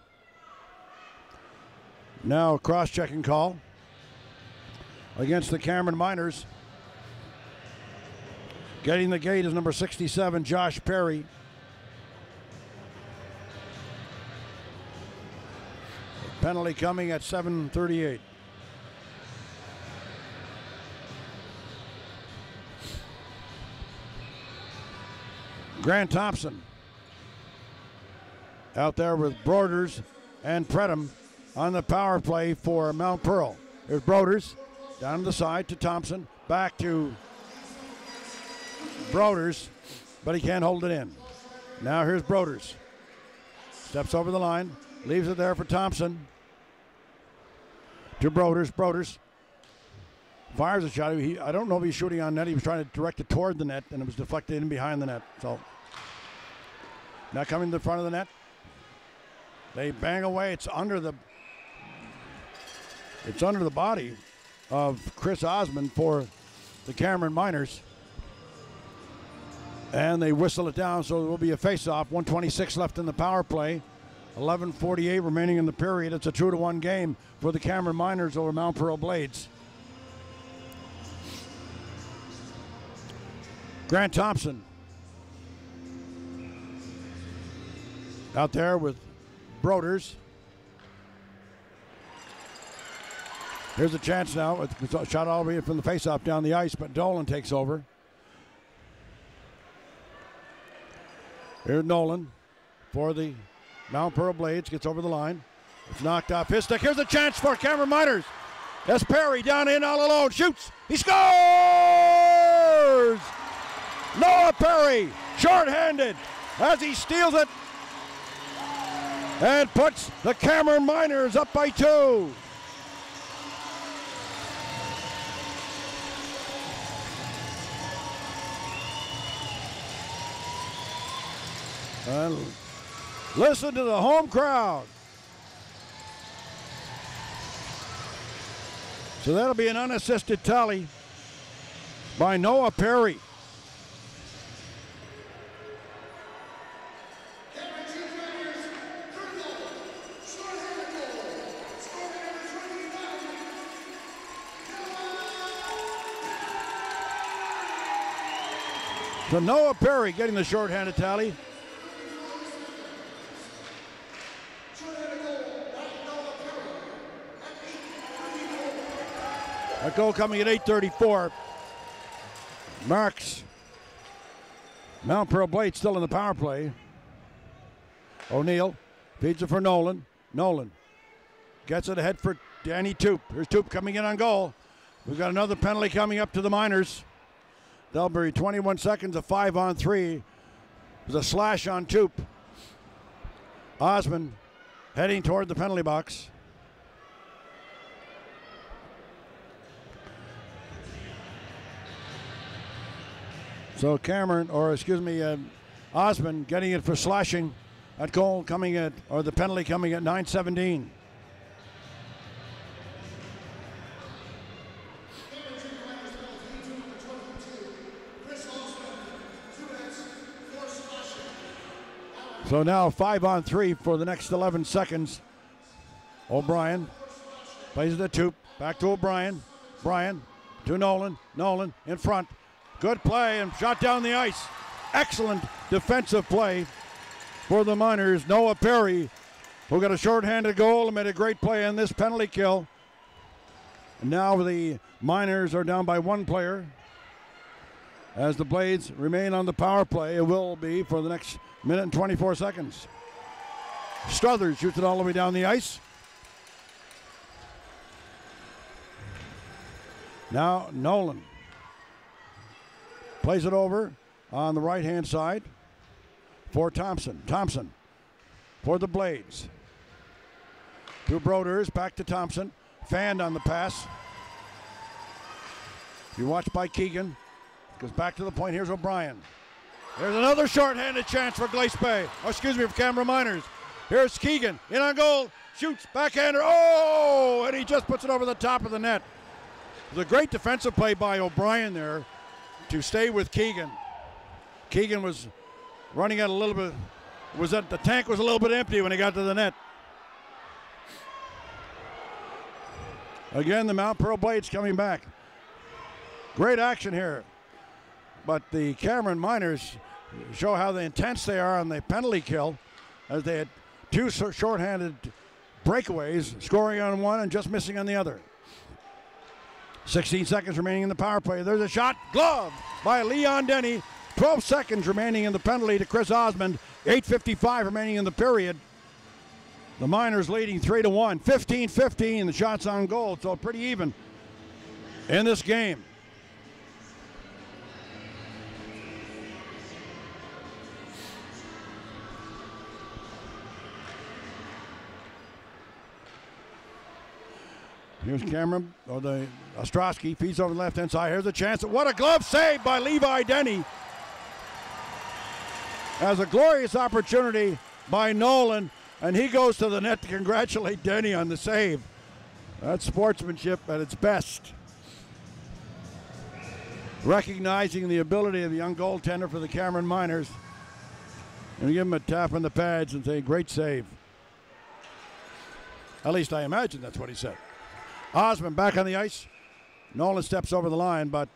Now a cross-checking call against the Cameron Miners. Getting the gate is number 67, Josh Perry. Penalty coming at 7:38. Grant Thompson out there with Broders and Predham on the power play for Mount Pearl. There's Broders. Down to the side to Thompson, back to Broders, but he can't hold it in. Now here's Broders. Steps over the line, leaves it there for Thompson. To Broders. Broders fires a shot. I don't know if he's shooting on net. He was trying to direct it toward the net, and it was deflected in behind the net. So now coming to the front of the net. They bang away. It's under the body of Chris Osmond for the Cameron Miners. And they whistle it down, so there will be a face-off. 1:26 left in the power play. 11:48 remaining in the period. It's a 2-1 game for the Cameron Miners over Mount Pearl Blades. Grant Thompson out there with Broders. Here's a chance now. It's a shot all the way from the faceoff down the ice, but Dolan takes over. Here's Nolan for the Mount Pearl Blades. Gets over the line. It's knocked off his stick. Here's a chance for Cameron Miners. That's Perry down in all alone. Shoots. He scores! Noah Perry, short-handed, as he steals it and puts the Cameron Miners up by 2. And listen to the home crowd. So that'll be an unassisted tally by Noah Perry. So Noah Perry getting the shorthanded tally. That goal coming at 8:34. Marks. Mount Pearl Blades still in the power play. O'Neill feeds it for Nolan. Nolan gets it ahead for Danny Toop. Here's Toop coming in on goal. We've got another penalty coming up to the Miners. Delbury, 21 seconds, a 5-on-3. There's a slash on Toop. Osmond heading toward the penalty box. So Osmond getting it for slashing. That goal coming at, or the penalty coming at 9:17. So now 5-on-3 for the next 11 seconds. O'Brien plays it to Toop. Back to O'Brien. Bryan to Nolan. Nolan in front. Good play and shot down the ice. Excellent defensive play for the Miners. Noah Perry, who got a shorthanded goal and made a great play in this penalty kill. And now the Miners are down by one player. As the Blades remain on the power play, it will be for the next minute and 24 seconds. Struthers shoots it all the way down the ice. Now Nolan plays it over on the right-hand side for Thompson. Thompson for the Blades. To Broders, back to Thompson. Fanned on the pass. You watch by Keegan. Goes back to the point. Here's O'Brien. There's another short-handed chance for Glace Bay. For Canberra Miners. Here's Keegan in on goal. Shoots, backhander. Oh! And he just puts it over the top of the net. It was a great defensive play by O'Brien there to stay with Keegan. Keegan was running out a little bit. The tank was a little bit empty when he got to the net. Again, the Mount Pearl Blades coming back. Great action here. But the Cameron Miners show how intense they are on the penalty kill, as they had two shorthanded breakaways, scoring on one and just missing on the other. 16 seconds remaining in the power play. There's a shot. Glove by Leon Denny. 12 seconds remaining in the penalty to Chris Osmond. 8:55 remaining in the period. The Miners leading 3-1. 15-15 the shots on goal, so pretty even in this game. Here's Cameron, or the Ostrowski feeds over the left-hand side. Here's a chance. What a glove save by Levi Denny. Has a glorious opportunity by Nolan, and he goes to the net to congratulate Denny on the save. That's sportsmanship at its best. Recognizing the ability of the young goaltender for the Cameron Miners. And give him a tap on the pads and say, great save. At least I imagine that's what he said. Osmond back on the ice. Nolan steps over the line, but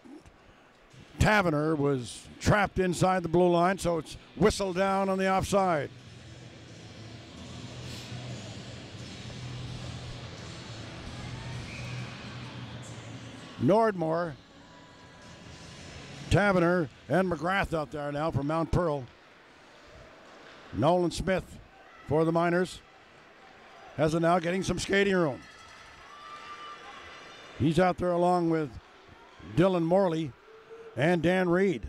Taverner was trapped inside the blue line, so it's whistled down on the offside. Nordmore, Taverner, and McGrath out there now for Mount Pearl. Nolan Smith for the Miners has it now, getting some skating room. He's out there along with Dylan Morley and Dan Reed.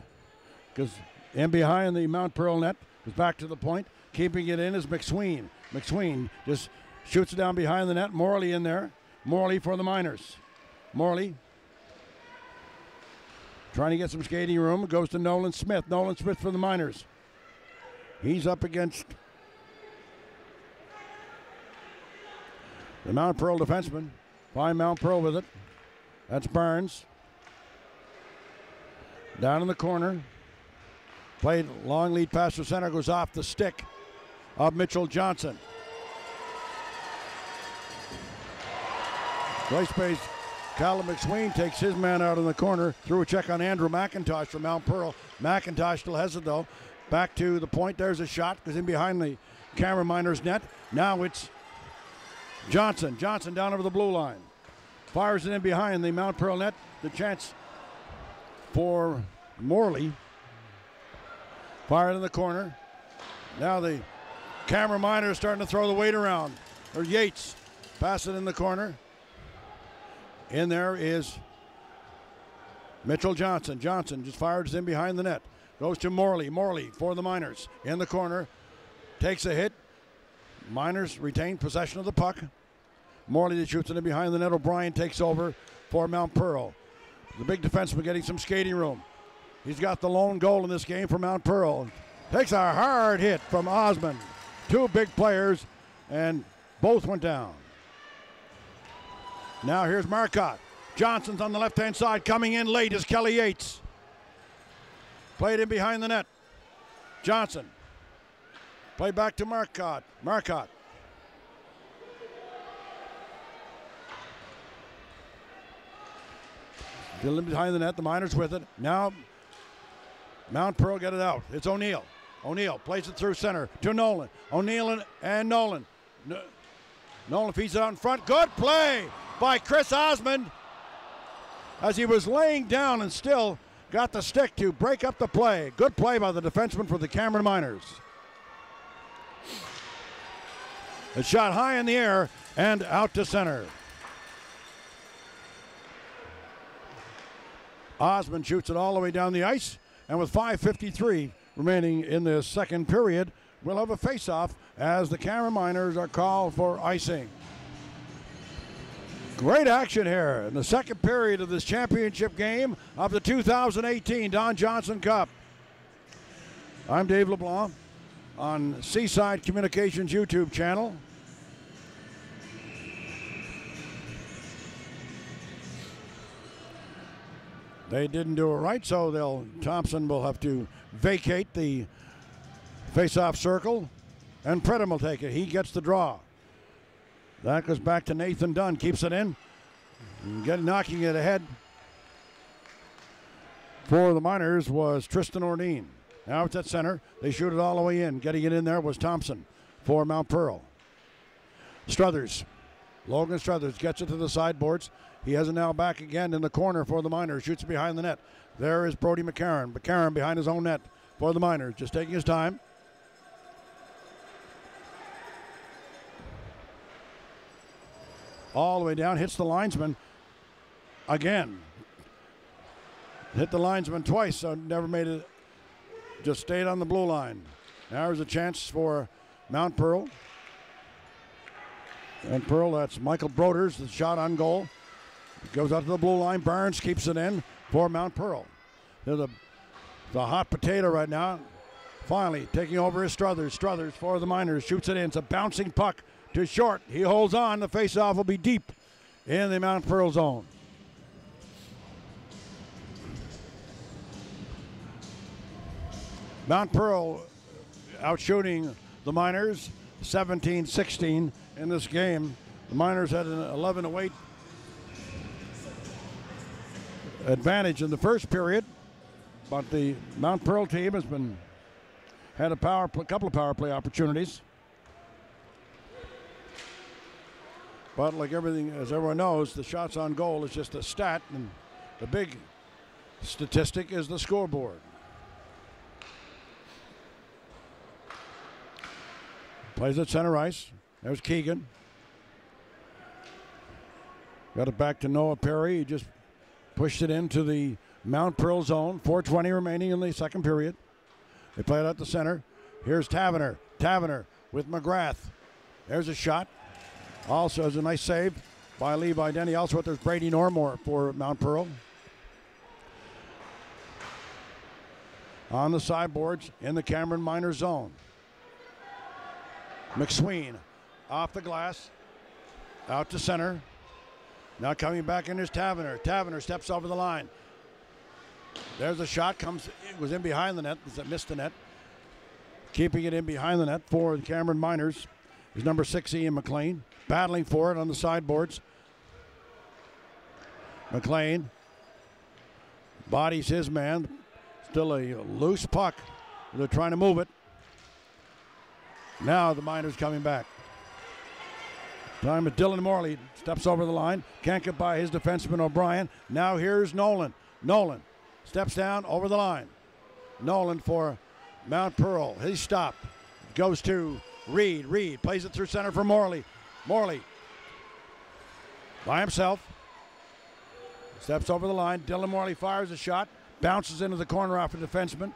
And behind the Mount Pearl net is back to the point. Keeping it in is McSween. McSween just shoots it down behind the net. Morley in there. Morley for the Miners. Morley trying to get some skating room. It goes to Nolan Smith. Nolan Smith for the Miners. He's up against the Mount Pearl defenseman. Find Mount Pearl with it. That's Burns. Down in the corner. Played long lead pass to center. Goes off the stick of Mitchell Johnson. Glace Bay's Callum McSween takes his man out in the corner. Threw a check on Andrew McIntosh from Mount Pearl. McIntosh still has it though. Back to the point. There's a shot. Goes in behind the Cameron Miners net. Now it's Johnson. Johnson down over the blue line. Fires it in behind the Mount Pearl net. The chance for Morley. Fired in the corner. Now the Cameron Miners starting to throw the weight around. Or Yates. Pass it in the corner. In there is Mitchell Johnson. Johnson just fires in behind the net. Goes to Morley. Morley for the Miners. In the corner. Takes a hit. Miners retain possession of the puck. Morley that shoots it in behind the net. O'Brien takes over for Mount Pearl. The big defenseman getting some skating room. He's got the lone goal in this game for Mount Pearl. Takes a hard hit from Osmond. Two big players, and both went down. Now here's Marcotte. Johnson's on the left-hand side. Coming in late is Kelly Yates. Played in behind the net. Johnson. Play back to Marcotte. Marcotte. Still in behind the net. The Miners with it. Now Mount Pearl get it out. It's O'Neill. O'Neill plays it through center to Nolan. O'Neill and Nolan. Nolan feeds it out in front. Good play by Chris Osmond as he was laying down and still got the stick to break up the play. Good play by the defenseman for the Cameron Miners. A shot high in the air and out to center. Osmond shoots it all the way down the ice, and with 5:53 remaining in the second period, we'll have a face-off as the Cameron Miners are called for icing. Great action here in the second period of this championship game of the 2018 Don Johnson Cup. I'm Dave LeBlanc on Seaside Communications YouTube channel. They didn't do it right, so Thompson will have to vacate the face-off circle, and Predham will take it. He gets the draw. That goes back to Nathan Dunn. Keeps it in. Knocking it ahead for the Miners was Tristan Orneen. Now it's at center. They shoot it all the way in. Getting it in there was Thompson for Mount Pearl. Struthers. Logan Struthers gets it to the sideboards. He has it now back again in the corner for the Miners. Shoots it behind the net. There is Brody McCarron. McCarron behind his own net for the Miners. Just taking his time. All the way down. Hits the linesman again. Hit the linesman twice, so never made it. Just stayed on the blue line. Now there's a chance for Mount Pearl. And Pearl, that's Michael Broders, the shot on goal. It goes out to the blue line. Barnes keeps it in for Mount Pearl. They're the hot potato right now. Finally, taking over is Struthers. Struthers for the Miners. Shoots it in. It's a bouncing puck to short. He holds on. The faceoff will be deep in the Mount Pearl zone. Mount Pearl outshooting the Miners 17-16 in this game. The Miners had an 11-8 advantage in the first period, but the Mount Pearl team has had a couple of power play opportunities. But like everything, as everyone knows, the shots on goal is just a stat, and the big statistic is the scoreboard. Plays at center ice. There's Keegan. Got it back to Noah Perry. He just pushed it into the Mount Pearl zone. 4:20 remaining in the second period. They play it at the center. Here's Taverner. Taverner with McGrath. There's a shot. Also has a nice save by Levi Denny. Also, there's Brady Normore for Mount Pearl. On the sideboards in the Cameron Miners zone. McSween off the glass, out to center. Now coming back in is Taverner. Taverner steps over the line. There's a shot, it was in behind the net, missed the net. Keeping it in behind the net for the Cameron Miners is number 6, Ian McLean, battling for it on the sideboards. McLean bodies his man. Still a loose puck. They're trying to move it. Now the Miners coming back. Time as Dylan Morley steps over the line. Can't get by his defenseman O'Brien. Now here's Nolan. Nolan steps down over the line. Nolan for Mount Pearl. He's stopped. Goes to Reed. Reed plays it through center for Morley. Morley by himself. Steps over the line. Dylan Morley fires a shot. Bounces into the corner off a defenseman.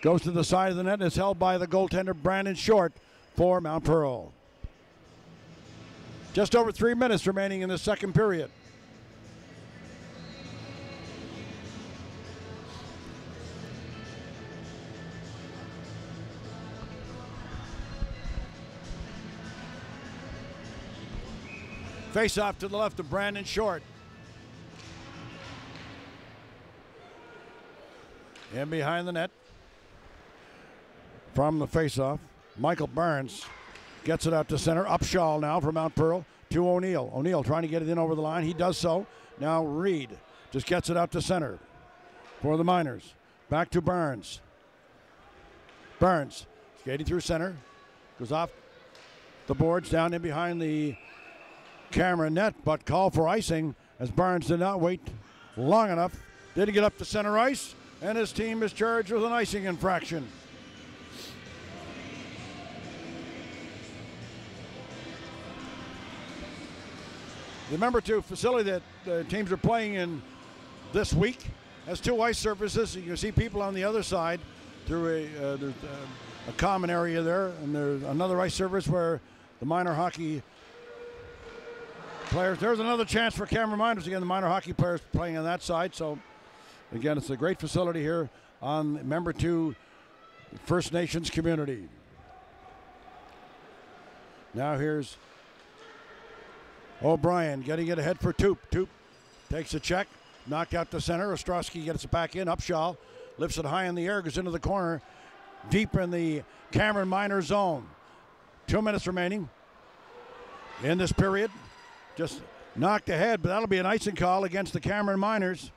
Goes to the side of the net and is held by the goaltender Brandon Short for Mount Pearl. Just over 3 minutes remaining in the second period. Face off to the left of Brandon Short. In behind the net. From the face-off, Michael Barnes gets it out to center. Upshaw now for Mount Pearl to O'Neill. O'Neill trying to get it in over the line. He does so. Now Reed just gets it out to center for the Miners. Back to Barnes. Barnes skating through center. Goes off the boards down in behind the camera net, but called for icing as Barnes did not wait long enough. Didn't get up to center ice, and his team is charged with an icing infraction. The number 2 facility that the teams are playing in this week has 2 ice surfaces. You can see people on the other side through there's a common area there, and there's another ice surface where the minor hockey players. There's another chance for Cameron Miners again. The minor hockey players playing on that side. So again, it's a great facility here on member 2 First Nations community. Now here's O'Brien getting it ahead for Toop. Toop takes a check, knocked out to center. Ostrowski gets it back in. Upshaw lifts it high in the air, goes into the corner, deep in the Cameron Miners zone. 2 minutes remaining in this period. Just knocked ahead, but that'll be an icing call against the Cameron Miners.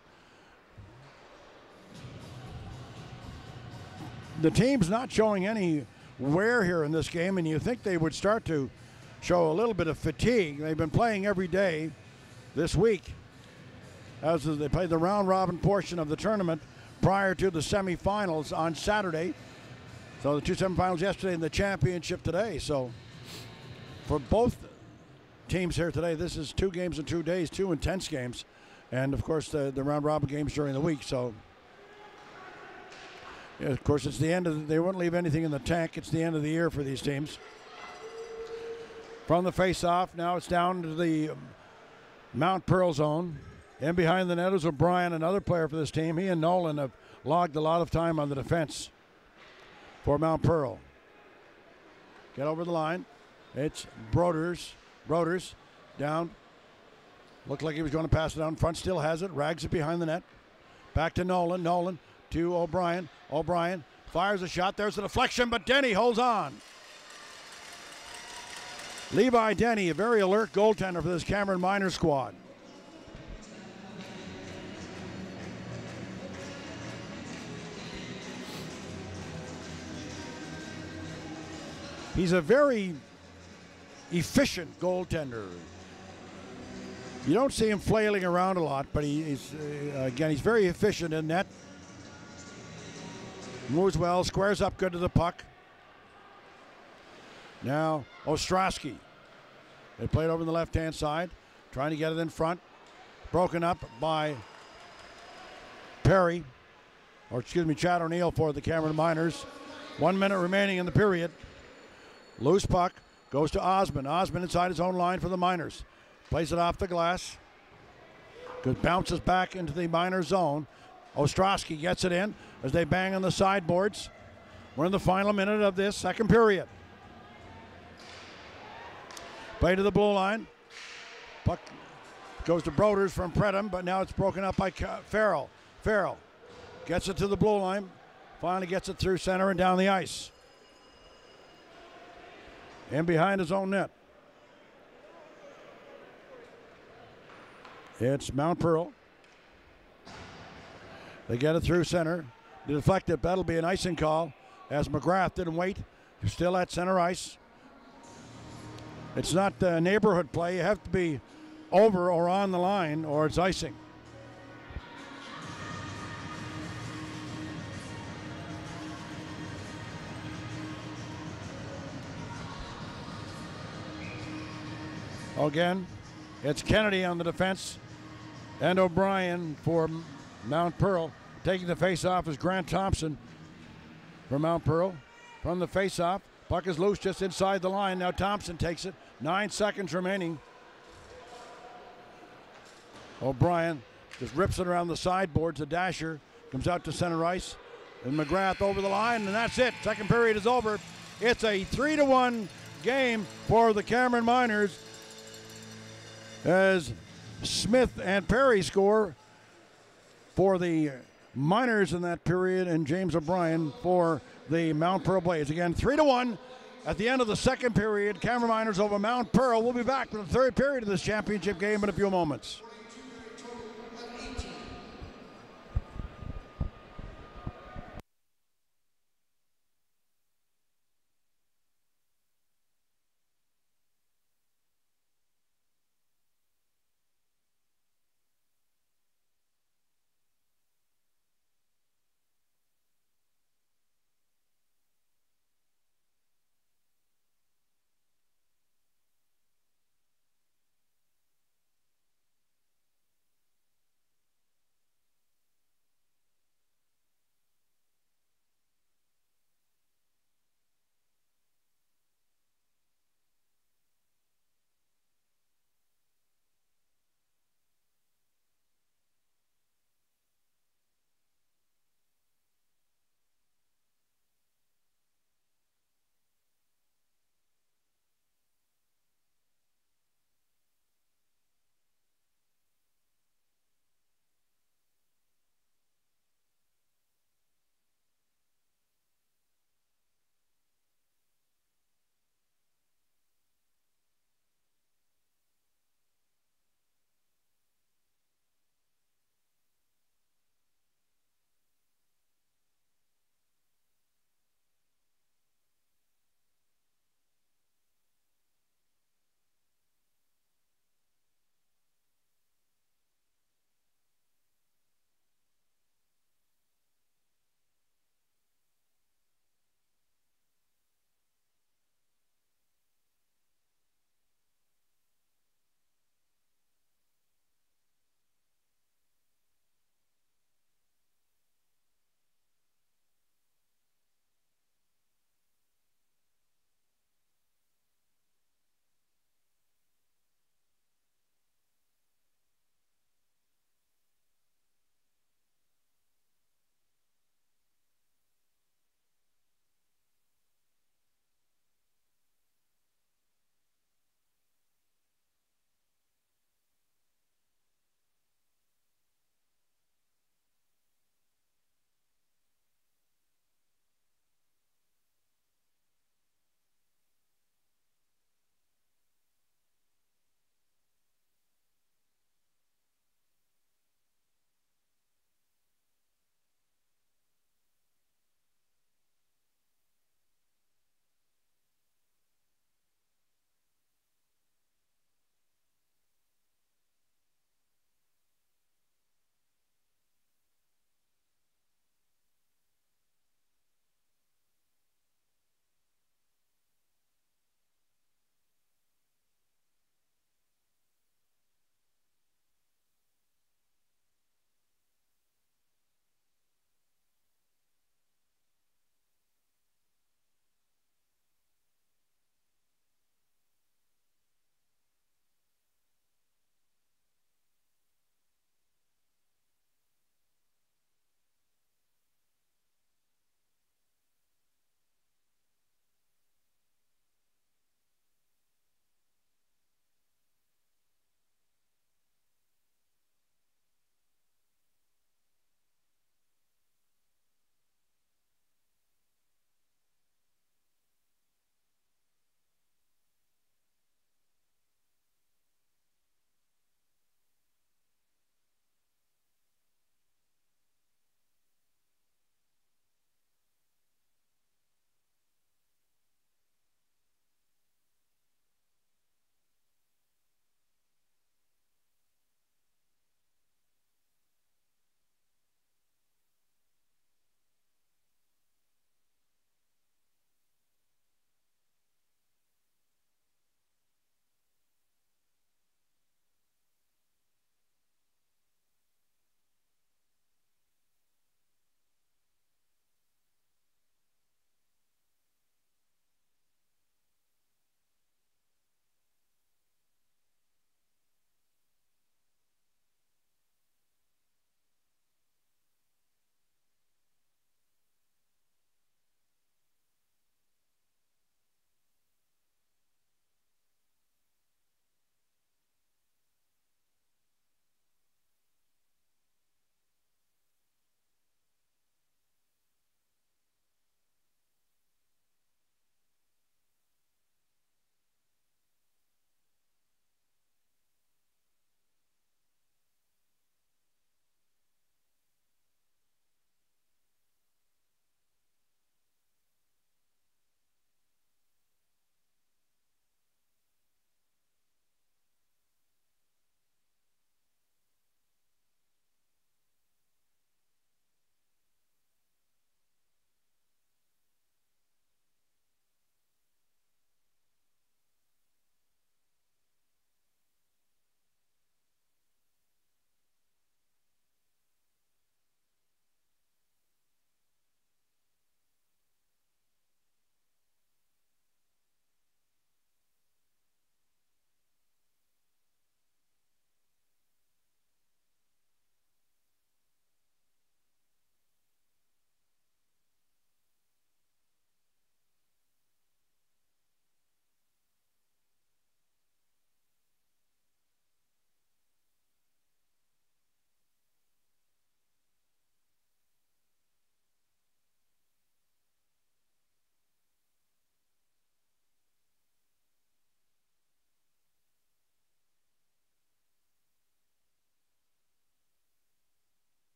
The team's not showing any wear here in this game, and you think they would start to show a little bit of fatigue. They've been playing every day this week as they played the round robin portion of the tournament prior to the semifinals on Saturday. So the 2 semifinals yesterday and the championship today. So for both teams here today, this is 2 games in 2 days, 2 intense games, and of course the round robin games during the week. So yeah, of course it's the end of they won't leave anything in the tank. It's the end of the year for these teams. From the face-off, now it's down to the Mount Pearl zone. In behind the net is O'Brien, another player for this team. He and Nolan have logged a lot of time on the defense for Mount Pearl. Get over the line. It's Broders. Broders down. Looked like he was going to pass it down front. Still has it. Rags it behind the net. Back to Nolan. Nolan to O'Brien. O'Brien fires a shot. There's a deflection, but Denny holds on. Levi Denny, a very alert goaltender for this Cameron Miners squad. He's a very efficient goaltender. You don't see him flailing around a lot, but he's very efficient in net. Moves well, squares up good to the puck. Now Ostrowski. They played over the left-hand side, trying to get it in front. Broken up by Perry, Chad O'Neill for the Cameron Miners. 1 minute remaining in the period. Loose puck goes to Osmond. Osmond inside his own line for the Miners. Plays it off the glass. Good, bounces back into the Miners zone. Ostrowski gets it in as they bang on the sideboards. We're in the final minute of this second period. Play to the blue line. Puck goes to Broders from Predham, but now it's broken up by Farrell. Farrell gets it to the blue line. Finally gets it through center and down the ice. In behind his own net. It's Mount Pearl. They get it through center. The deflected, that'll be an icing call as McGrath didn't wait. He's still at center ice. It's not a neighborhood play. You have to be over or on the line or it's icing. Again, it's Kennedy on the defense and O'Brien for Mount Pearl. Taking the face-off is Grant Thompson for Mount Pearl. From the face-off, puck is loose just inside the line. Now Thompson takes it. 9 seconds remaining. O'Brien just rips it around the sideboards. A dasher comes out to center ice. And McGrath over the line, and that's it. Second period is over. It's a 3-1 game for the Cameron Miners as Smith and Perry score for the Miners in that period, and James O'Brien for the Mount Pearl Blaze. Again, 3-1 at the end of the second period. Cameron Miners over Mount Pearl. We'll be back for the third period of this championship game in a few moments.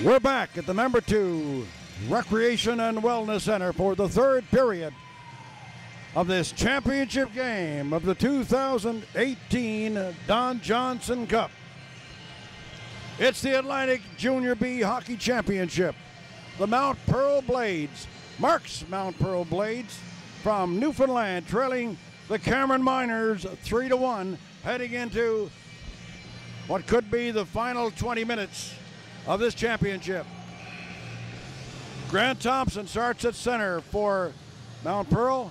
We're back at the Member 2 Recreation and Wellness Center for the third period of this championship game of the 2018 Don Johnson Cup. It's the Atlantic Junior B Hockey Championship. The Mount Pearl Blades, Mark's Mount Pearl Blades from Newfoundland, trailing the Cameron Miners 3-1, heading into what could be the final 20 minutes of this championship. Grant Thompson starts at center for Mount Pearl.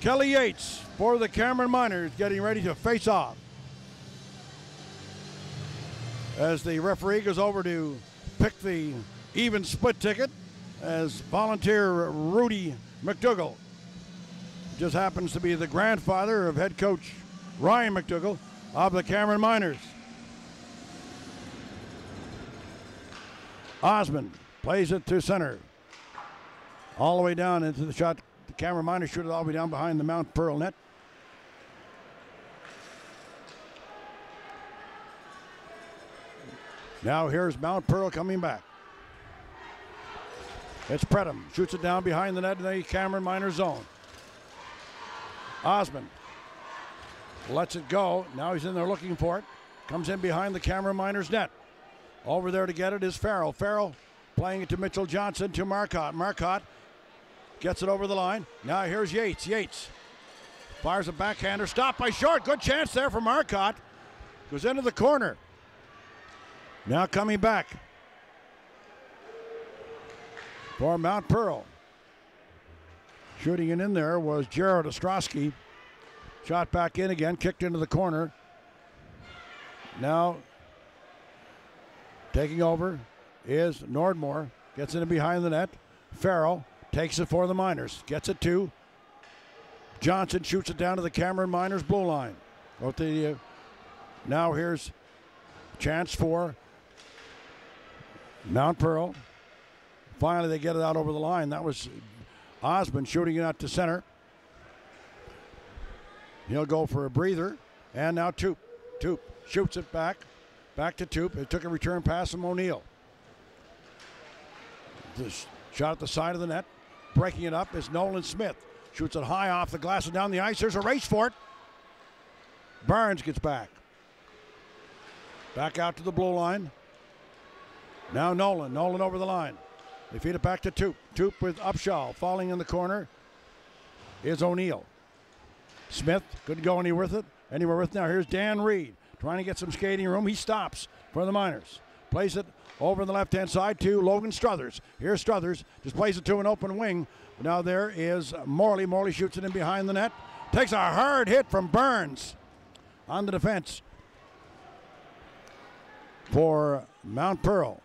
Kelly Yates for the Cameron Miners getting ready to face off. As the referee goes over to pick the even split ticket, as volunteer Rudy McDougall just happens to be the grandfather of head coach Ryan McDougall of the Cameron Miners. Osmond plays it to center. All the way down into the shot. The Cameron Miners shoot it all the way down behind the Mount Pearl net. Now here's Mount Pearl coming back. It's Predham. Shoots it down behind the net in the Cameron Miners zone. Osmond lets it go. Now he's in there looking for it. Comes in behind the Cameron Miners net. Over there to get it is Farrell. Farrell playing it to Mitchell Johnson to Marcotte. Marcotte gets it over the line. Now here's Yates. Yates fires a backhander. Stopped by Short. Good chance there for Marcotte. Goes into the corner. Now coming back for Mount Pearl. Shooting it in there was Jared Ostrowski. Shot back in again. Kicked into the corner. Now taking over is Nordmore. Gets in behind the net. Farrell takes it for the Miners. Gets it to Johnson. Shoots it down to the Cameron Miners blue line. Now here's chance for Mount Pearl. Finally they get it out over the line. That was Osmond shooting it out to center. He'll go for a breather. And now Toop. Toop shoots it back. Back to Toop. It took a return pass from O'Neill. This shot at the side of the net. Breaking it up is Nolan Smith. Shoots it high off the glass and down the ice. There's a race for it. Barnes gets back. Back out to the blue line. Now Nolan. Nolan over the line. They feed it back to Toop. Toop with Upshaw. Falling in the corner is O'Neill. Smith couldn't go anywhere with it. Now here's Dan Reed trying to get some skating room. He stops for the Miners. Plays it over the left-hand side to Logan Struthers. Here's Struthers. Just plays it to an open wing. Now there is Morley. Morley shoots it in behind the net. Takes a hard hit from Burns on the defense for Mount Pearl.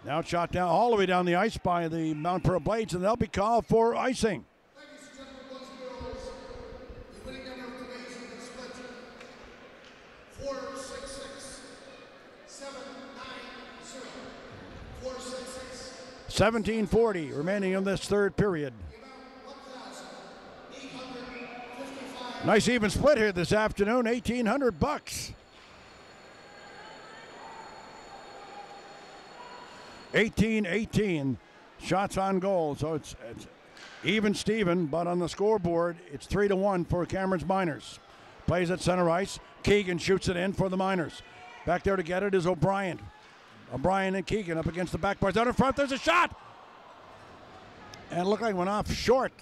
Now shot down all the way down the ice by the Mount Pearl Blades, and they'll be called for icing. Ladies and gentlemen, boys and girls, the winning number of today's even split, 466 790. 466. 17:40 remaining in this third period. Nice even split here this afternoon, $1,800. 18-18 shots on goal, so it's even Steven, but on the scoreboard it's 3-1 for Cameron's Miners. Plays at center ice. Keegan shoots it in for the Miners. Back there to get it is O'Brien. O'Brien and Keegan up against the backboards. Out in front, there's a shot! And it looked like it went off short.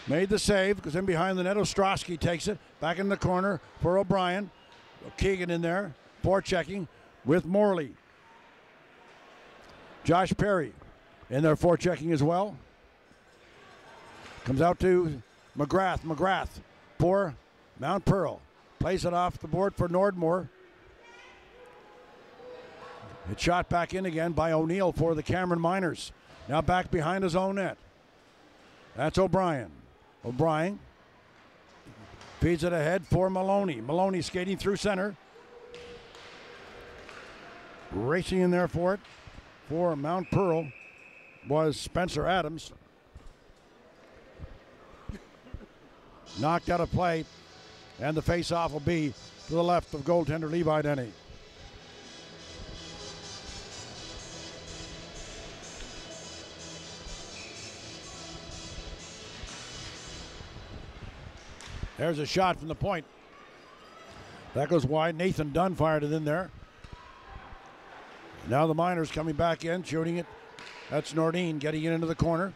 Made the save, goes in behind the net. Ostrowski takes it. Back in the corner for O'Brien. Keegan in there, forechecking with Morley. Josh Perry in there forechecking as well. Comes out to McGrath. McGrath for Mount Pearl. Plays it off the board for Nordmore. It's shot back in again by O'Neill for the Cameron Miners. Now back behind his own net. That's O'Brien. O'Brien feeds it ahead for Maloney. Maloney skating through center. Racing in there for it for Mount Pearl was Spencer Adams. Knocked out of play, and the face-off will be to the left of goaltender Levi Denny. There's a shot from the point. That goes wide. Nathan Dunn fired it in there. Now the Miners coming back in, shooting it. That's Nordin getting it into the corner.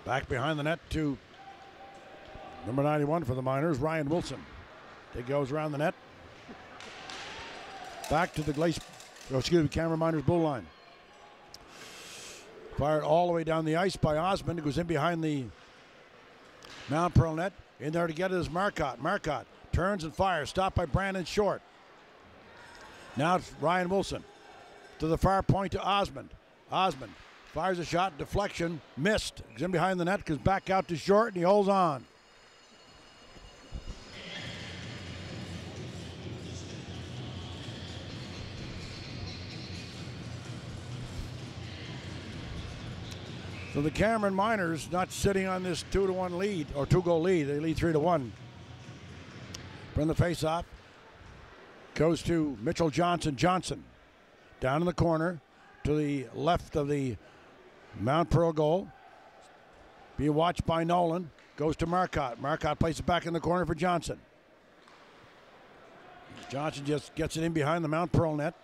Back behind the net to number 91 for the Miners, Ryan Wilson. It goes around the net. Back to the Cameron Miners blue line. Fired all the way down the ice by Osmond. It goes in behind the Mount Pearl net. In there to get it is Marcotte. Marcotte turns and fires. Stopped by Brandon Short. Now it's Ryan Wilson. To the far point to Osmond. Osmond fires a shot. Deflection. Missed. He's in behind the net. Goes back out to Short and he holds on. So the Cameron Miners not sitting on this 2-1 lead, or 2-goal lead. They lead 3-1. From the face-off goes to Mitchell Johnson. Johnson down in the corner to the left of the Mount Pearl goal. Being watched by Nolan. Goes to Marcotte. Marcotte plays it back in the corner for Johnson. Johnson just gets it in behind the Mount Pearl net.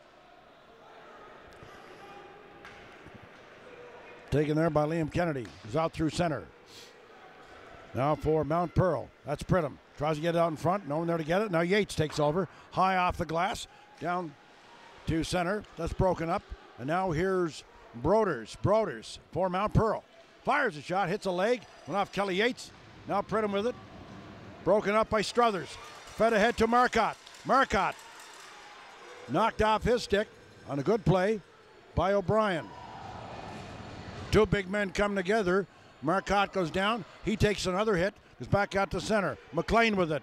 Taken there by Liam Kennedy. He's out through center. Now for Mount Pearl. That's Pridham. Tries to get it out in front. No one there to get it. Now Yates takes over. High off the glass. Down to center. That's broken up. And now here's Broders. Broders for Mount Pearl. Fires a shot. Hits a leg. Went off Kelly Yates. Now Pridham with it. Broken up by Struthers. Fed ahead to Marcotte. Marcotte knocked off his stick on a good play by O'Brien. Two big men come together. Marcotte goes down. He takes another hit. Goes back out to center. McLean with it.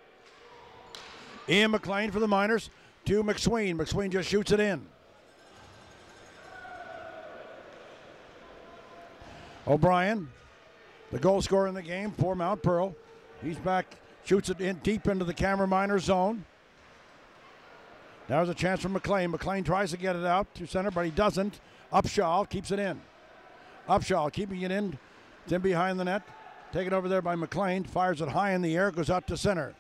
Ian McLean for the Miners to McSween. McSween just shoots it in. O'Brien, the goal scorer in the game for Mount Pearl. He's back, shoots it in deep into the Cameron Miners zone. Now there's a chance for McLean. McLean tries to get it out to center, but he doesn't. Upshaw keeps it in. Upshaw keeping it in. It's in behind the net. Taken over there by McLean. Fires it high in the air. Goes out to center.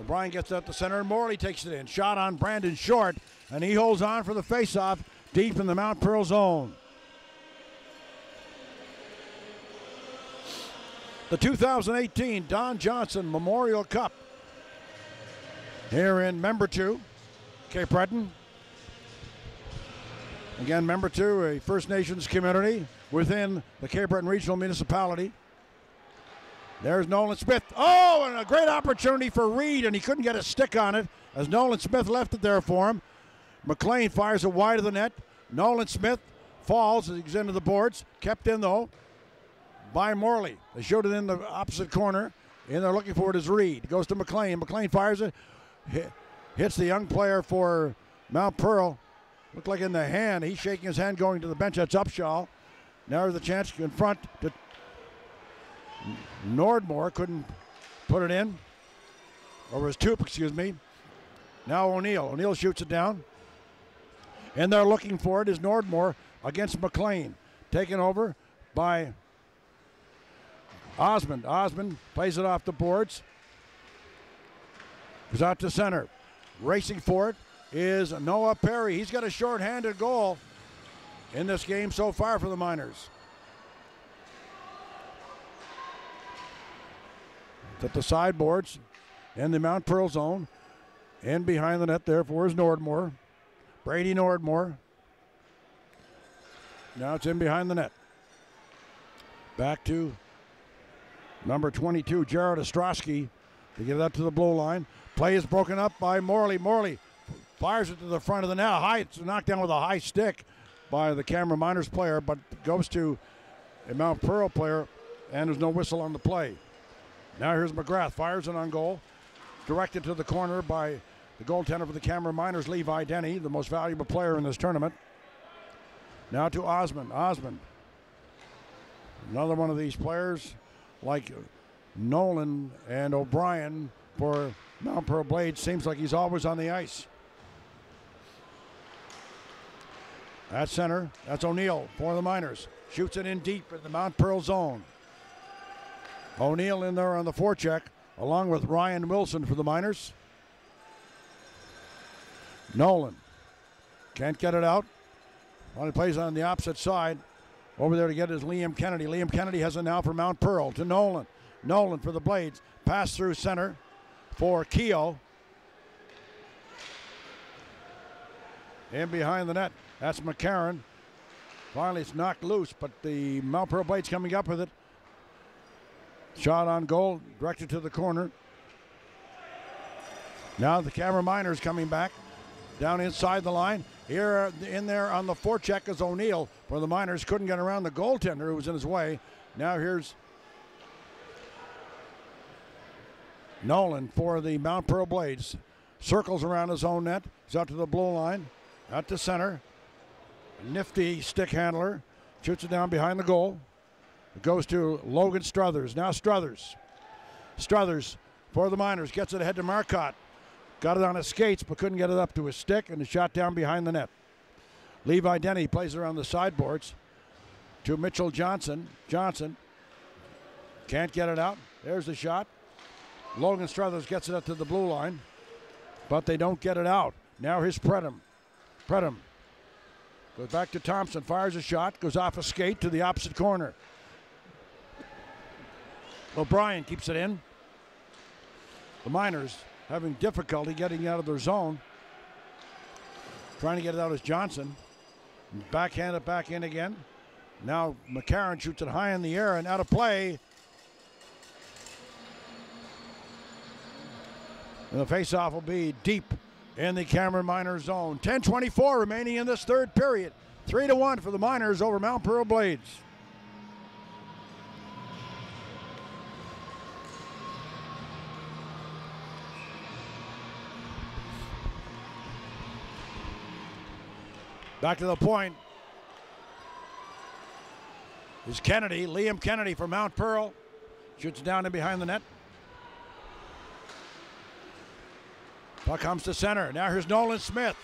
O'Brien gets out to center and Morley takes it in. Shot on Brandon Short. And he holds on for the faceoff deep in the Mount Pearl zone. The 2018 Don Johnson Memorial Cup. Here in Member 2, Cape Breton. Again, Member 2, a First Nations community within the Cape Breton Regional Municipality. There's Nolan Smith. Oh, and a great opportunity for Reed, and he couldn't get a stick on it as Nolan Smith left it there for him. McLean fires it wide of the net. Nolan Smith falls as he's into the boards. Kept in, though, by Morley. They showed it in the opposite corner. And they're looking for it as Reed. Goes to McLean. McLean fires it. Hits the young player for Mount Pearl. Looked like in the hand. He's shaking his hand going to the bench. That's Upshaw. Now there's a chance in front to Nordmore. Couldn't put it in. Or was Toop, excuse me. Now O'Neill. O'Neill shoots it down. And they're looking for it is Nordmore against McLean. Taken over by Osmond. Osmond plays it off the boards. Goes out to center. Racing for it is Noah Perry. He's got a short-handed goal in this game so far for the Miners. It's at the sideboards in the Mount Pearl zone. And behind the net, therefore, is Nordmore. Brady Nordmore. Now it's in behind the net. Back to number 22, Jared Ostrowski, to give that to the blue line. Play is broken up by Morley. Morley fires it to the front of the net. High, it's knocked down with a high stick by the Cameron Miners player, but goes to a Mount Pearl player, and there's no whistle on the play. Now here's McGrath. Fires it on goal. Directed to the corner by the goaltender for the Cameron Miners, Levi Denny, the most valuable player in this tournament. Now to Osmond. Osmond. Another one of these players like Nolan and O'Brien for Mount Pearl Blades. Seems like he's always on the ice. At center, that's O'Neill for the Miners. Shoots it in deep in the Mount Pearl zone. O'Neill in there on the forecheck, along with Ryan Wilson for the Miners. Nolan can't get it out. Well, he plays on the opposite side. Over there to get is Liam Kennedy. Liam Kennedy has it now for Mount Pearl to Nolan. Nolan for the Blades. Pass through center for Keogh. In behind the net, that's McCarron. Finally, it's knocked loose, but the Mount Pearl Blades coming up with it. Shot on goal, directed to the corner. Now the Cameron Miners coming back down inside the line. Here in there on the forecheck is O'Neill, where the Miners couldn't get around the goaltender who was in his way. Now here's Nolan for the Mount Pearl Blades. Circles around his own net. He's out to the blue line, out to center. Nifty stick handler. Shoots it down behind the goal. It goes to Logan Struthers. Now Struthers. Struthers for the Miners. Gets it ahead to Marcotte. Got it on his skates, but couldn't get it up to his stick, and the shot down behind the net. Levi Denny plays it around the sideboards to Mitchell Johnson. Johnson can't get it out. There's the shot. Logan Struthers gets it up to the blue line, but they don't get it out. Now here's Predham. Predham goes back to Thompson, fires a shot, goes off a skate to the opposite corner. O'Brien keeps it in. The Miners having difficulty getting out of their zone. Trying to get it out is Johnson. Backhand it back in again. Now McCarron shoots it high in the air and out of play. And the faceoff will be deep in the Cameron Miners zone. 10:24 remaining in this third period. 3-1 for the Miners over Mount Pearl Blades. Back to the point is Kennedy, Liam Kennedy for Mount Pearl. Shoots down in behind the net. Puck comes to center. Now here's Nolan Smith.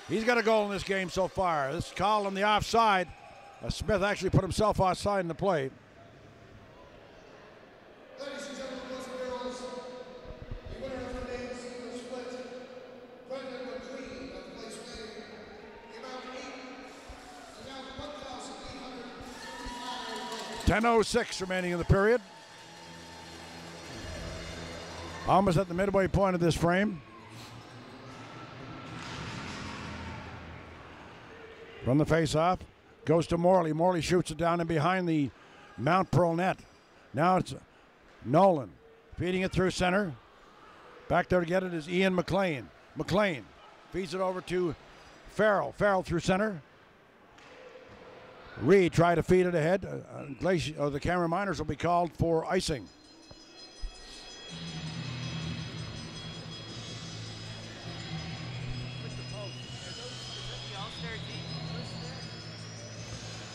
He's got a goal in this game so far. This call on the offside. Smith actually put himself offside in the play. Ladies and gentlemen, boys and girls, the winner of the men's single split, Brendan McLean of Place Bay, the amount of 1,855. 10:06 remaining in the period. Almost at the midway point of this frame. From the face-off, goes to Morley. Morley shoots it down and behind the Mount Pearl net. Now it's Nolan feeding it through center. Back there to get it is Ian McLean. McLean feeds it over to Farrell. Farrell through center. Reed tried to feed it ahead. The Cameron Miners will be called for icing.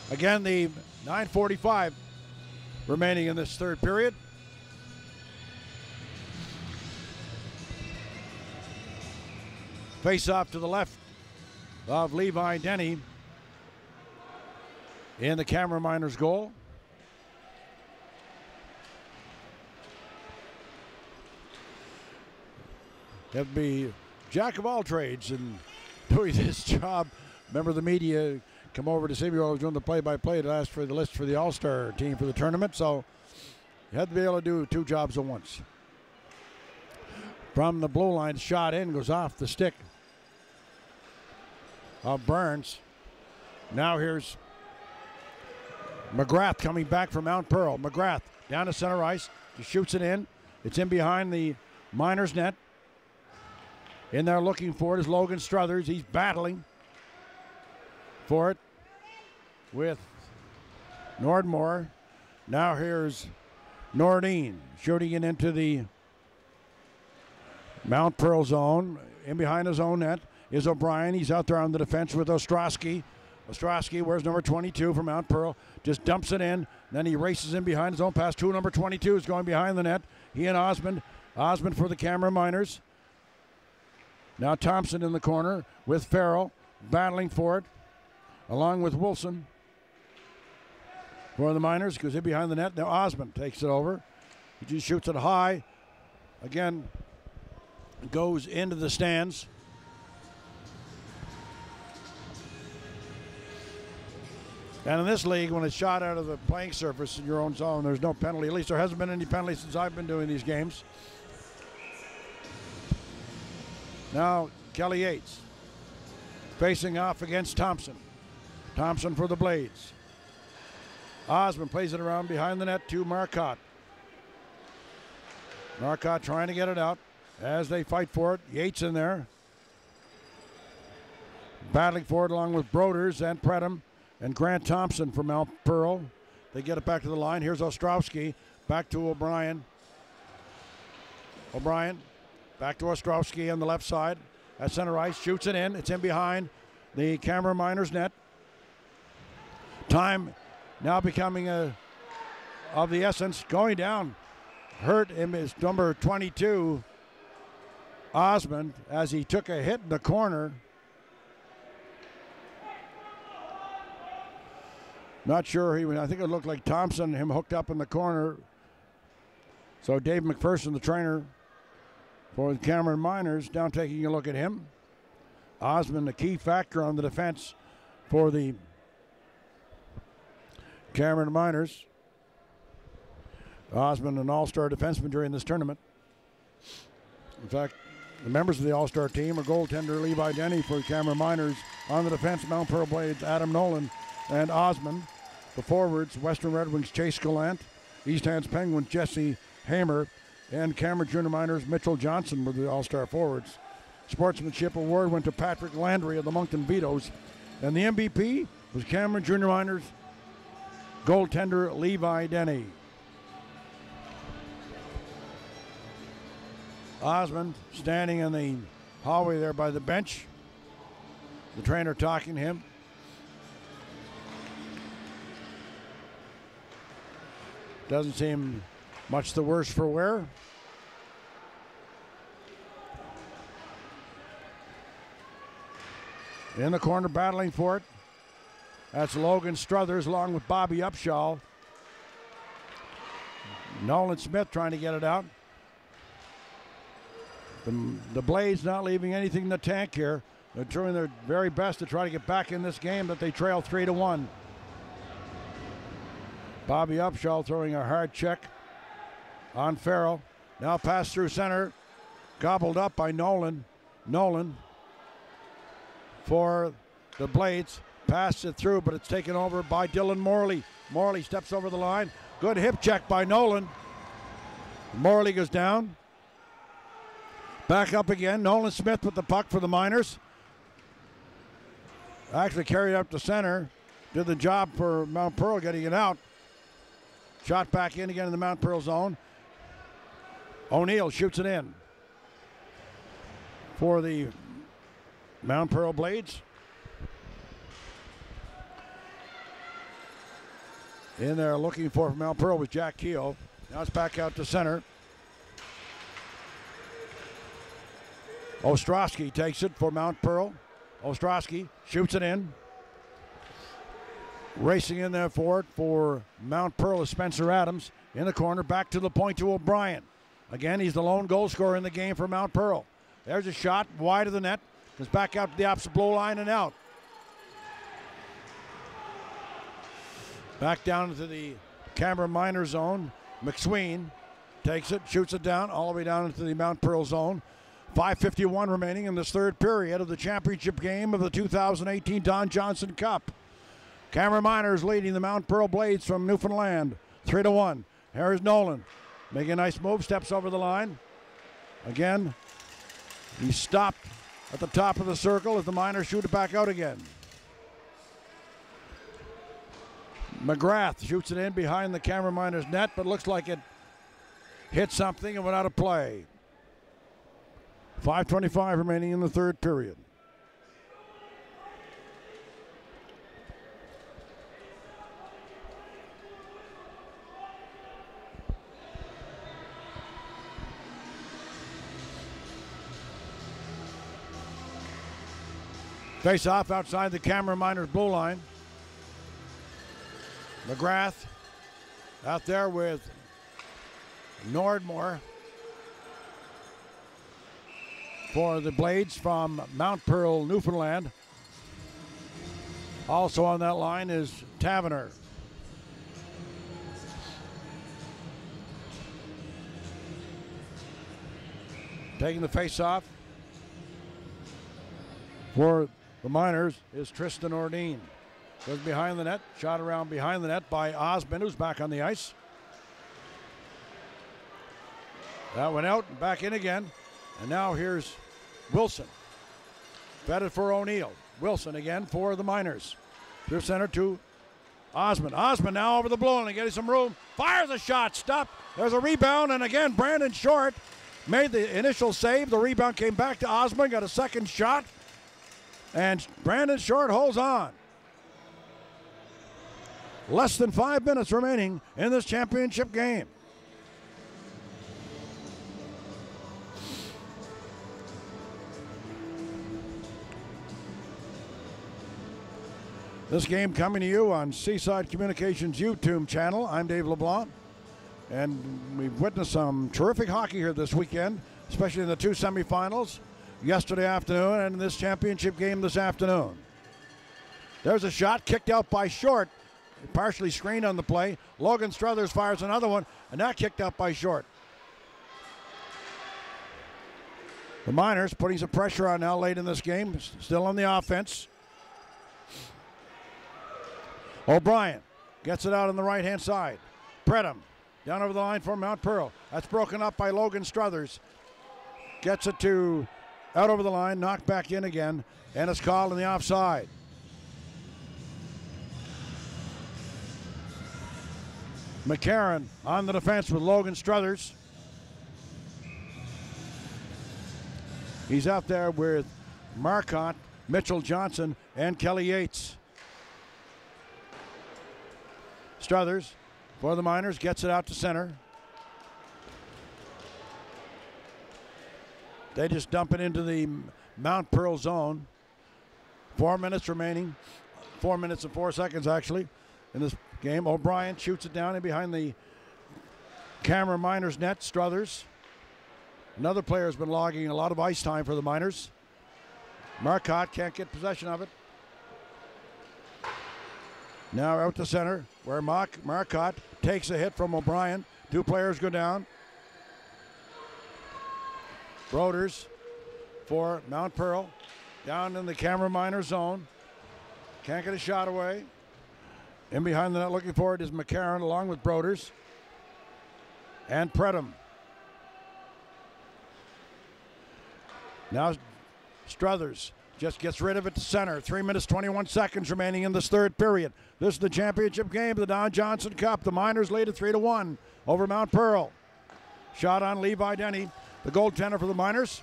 Again, the 9:45 remaining in this third period. Face off to the left of Levi Denny in the Cameron Miners goal. Have to be jack of all trades and doing this job. Remember, the media come over to see me while I was doing the play-by-play to ask for the list for the All-Star team for the tournament, so you had to be able to do two jobs at once. From the blue line, shot in, goes off the stick of Burns. Now here's McGrath coming back from Mount Pearl. McGrath down to center ice. He shoots it in. It's in behind the Miners net. In there looking for it is Logan Struthers. He's battling for it with Nordmore. Now here's Nordine shooting it into the Mount Pearl zone. In behind his own net is O'Brien. He's out there on the defense with Ostrowski. Ostrowski wears number 22 for Mount Pearl. Just dumps it in. Then he races in behind his own pass. Number 22 is going behind the net. He and Osmond. Osmond for the Cameron Miners. Now Thompson in the corner with Farrell battling for it, along with Wilson for the Miners. Goes in behind the net. Now Osmond takes it over. He just shoots it high. Again, goes into the stands. And in this league, when it's shot out of the playing surface in your own zone, there's no penalty. At least there hasn't been any penalty since I've been doing these games. Now, Kelly Yates facing off against Thompson. Thompson for the Blades. Osmond plays it around behind the net to Marcotte. Marcotte trying to get it out as they fight for it. Yates in there. Battling for it along with Broders and Predham and Grant Thompson from Mount Pearl. They get it back to the line. Here's Ostrowski. Back to O'Brien. O'Brien back to Ostrowski on the left side. At center ice. Shoots it in. It's in behind the Cameron Miners net. Time now becoming of the essence. Going down. Hurt him is number 22, Osmond, as he took a hit in the corner. Not sure I think it looked like Thompson, him hooked up in the corner. So Dave McPherson, the trainer for the Cameron Miners, down taking a look at him. Osmond, a key factor on the defense for the Cameron Miners. Osmond, an all-star defenseman during this tournament. In fact, the members of the all-star team are goaltender Levi Denny for Cameron Miners. On the defense, Mount Pearl Blades, Adam Nolan and Osmond. The forwards, Western Red Wings, Chase Gallant. East Hants Penguins, Jesse Hamer. And Cameron Junior Miners, Mitchell Johnson were the all-star forwards. Sportsmanship award went to Patrick Landry of the Moncton Vitoes. And the MVP was Cameron Junior Miners goaltender Levi Denny. Osmond standing in the hallway there by the bench. The trainer talking to him. Doesn't seem much the worse for wear. In the corner battling for it. That's Logan Struthers along with Bobby Upshaw. Nolan Smith trying to get it out. The Blades not leaving anything in the tank here. They're doing their very best to try to get back in this game, but they trail 3-1. Bobby Upshaw throwing a hard check on Farrell. Now pass through center. Gobbled up by Nolan. Nolan for the Blades. Passed it through, but it's taken over by Dylan Morley. Morley steps over the line. Good hip check by Nolan. Morley goes down. Back up again. Nolan Smith with the puck for the Miners. Actually carried up to center. Did the job for Mount Pearl getting it out. Shot back in again in the Mount Pearl zone. O'Neill shoots it in for the Mount Pearl Blades. In there looking for Mount Pearl with Jack Keogh. Now it's back out to center. Ostrowski takes it for Mount Pearl. Ostrowski shoots it in. Racing in there for it for Mount Pearl is Spencer Adams. In the corner, back to the point to O'Brien. Again, he's the lone goal scorer in the game for Mount Pearl. There's a shot wide of the net. Goes back out to the opposite blow line and out. Back down into the Cameron Minor zone. McSween takes it, shoots it down, all the way down into the Mount Pearl zone. 5:51 remaining in this third period of the championship game of the 2018 Don Johnson Cup. Cameron Miners leading the Mount Pearl Blades from Newfoundland, 3-1. Here's Nolan, making a nice move, steps over the line. Again, he stopped at the top of the circle as the Miners shoot it back out again. McGrath shoots it in behind the Cameron Miners net, but looks like it hit something and went out of play. 5:25 remaining in the third period. Face off outside the Cameron Miners blue line. McGrath out there with Nordmore for the Blades from Mount Pearl, Newfoundland. Also on that line is Taverner. Taking the face-off for the Miners is Tristan Ordine. Goes behind the net, shot around behind the net by Osmond, who's back on the ice. That went out and back in again. And now here's Wilson. Fed it for O'Neill. Wilson again for the Miners. Through center to Osmond. Osmond now over the blue line, getting some room. Fires a shot, stopped. There's a rebound, and again, Brandon Short made the initial save. The rebound came back to Osmond, got a second shot, and Brandon Short holds on. Less than 5 minutes remaining in this championship game. This game coming to you on Seaside Communications YouTube channel. I'm Dave LeBlanc, and we've witnessed some terrific hockey here this weekend, especially in the 2 semifinals yesterday afternoon and in this championship game this afternoon. There's a shot kicked out by Short, partially screened on the play. Logan Struthers fires another one, and that kicked out by Short. The Miners putting some pressure on now late in this game, still on the offense. O'Brien gets it out on the right-hand side. Predham down over the line for Mount Pearl. That's broken up by Logan Struthers. Gets it to out over the line, knocked back in again, and it's called in the offside. McCarron on the defense with Logan Struthers. He's out there with Marcotte, Mitchell Johnson, and Kelly Yates. Struthers for the Miners gets it out to center. They just dump it into the Mount Pearl zone. 4 minutes remaining. 4 minutes and 4 seconds actually in this game. O'Brien shoots it down in behind the Cameron Miners net. Struthers. Another player has been logging a lot of ice time for the Miners. Marcotte can't get possession of it. Now out to center where Marcotte takes a hit from O'Brien. 2 players go down. Broders for Mount Pearl. Down in the Cameron Miners zone. Can't get a shot away. In behind the net looking for it is McCarron along with Broders. And Predham. Now Struthers just gets rid of it to center. 3 minutes, 21 seconds remaining in this third period. This is the championship game of the Don Johnson Cup. The Miners lead it 3-1 over Mount Pearl. Shot on Levi Denny, the goaltender for the Miners.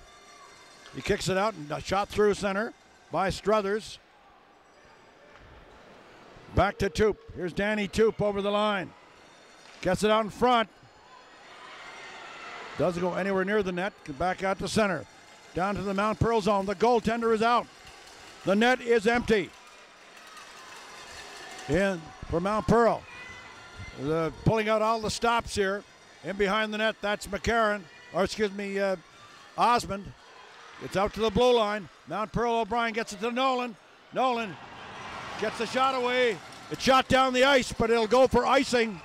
He kicks it out and a shot through center by Struthers. Back to Toop. Here's Danny Toop over the line. Gets it out in front. Doesn't go anywhere near the net. Back out to center. Down to the Mount Pearl zone. The goaltender is out. The net is empty. In for Mount Pearl. Pulling out all the stops here. In behind the net, that's McCarron. Osmond. It's out to the blue line. Mount Pearl O'Brien gets it to Nolan. Nolan gets the shot away. It's shot down the ice, but it'll go for icing.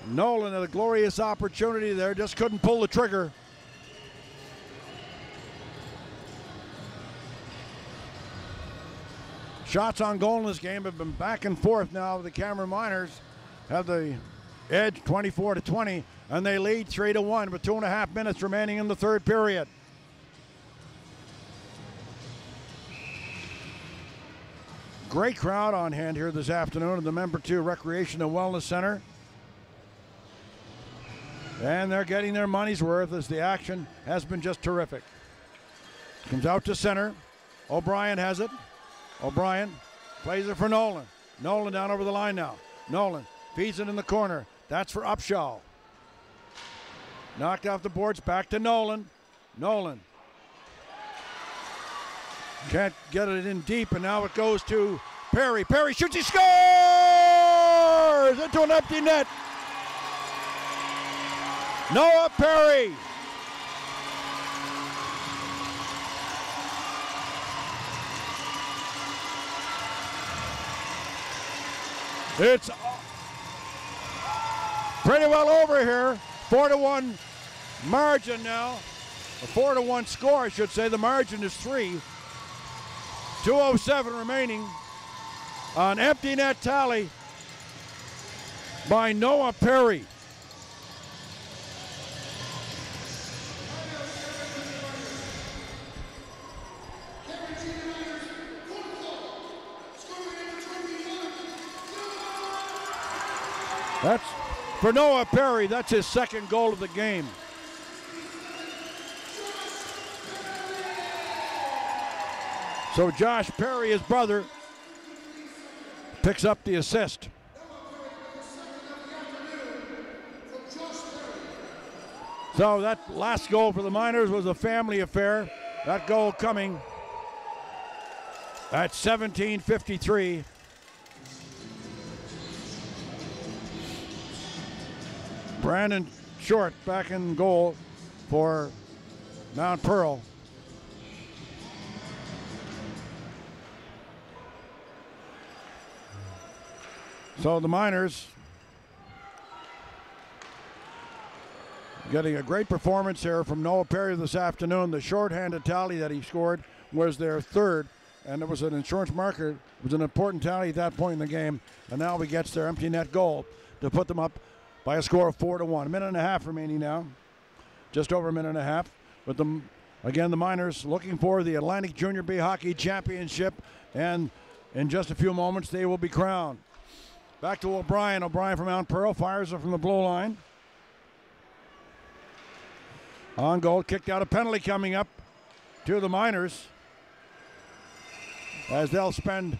Nolan had a glorious opportunity there, just couldn't pull the trigger. Shots on goal in this game have been back and forth now. The Cameron Miners have the edge 24-20, and they lead 3-1 with 2.5 minutes remaining in the third period. Great crowd on hand here this afternoon at the Member 2 Recreation and Wellness Center. And they're getting their money's worth as the action has been just terrific. Comes out to center. O'Brien has it. O'Brien plays it for Nolan. Nolan down over the line now. Nolan feeds it in the corner. That's for Upshaw. Knocked off the boards, back to Nolan. Nolan can't get it in deep, and now it goes to Perry. Perry shoots, he scores! Into an empty net. Noah Perry. It's pretty well over here. 4-1 margin now. A 4-1 score, I should say. The margin is 3. 2:07 remaining. An empty net tally by Noah Perry. That's for Noah Perry. That's his second goal of the game. So Josh Perry, his brother, picks up the assist. So that last goal for the Miners was a family affair. That goal coming at 17:53. Brandon Short back in goal for Mount Pearl. So the Miners getting a great performance here from Noah Perry this afternoon. The shorthanded tally that he scored was their third, and it was an insurance marker. It was an important tally at that point in the game, and now he gets their empty net goal to put them up by a score of 4-1. A minute and a half remaining now, just over a minute and a half. But again, the Miners looking for the Atlantic Junior B Hockey Championship, and in just a few moments they will be crowned. Back to O'Brien. O'Brien from Mount Pearl fires it from the blue line. On goal, kicked out, a penalty coming up to the Miners, as they'll spend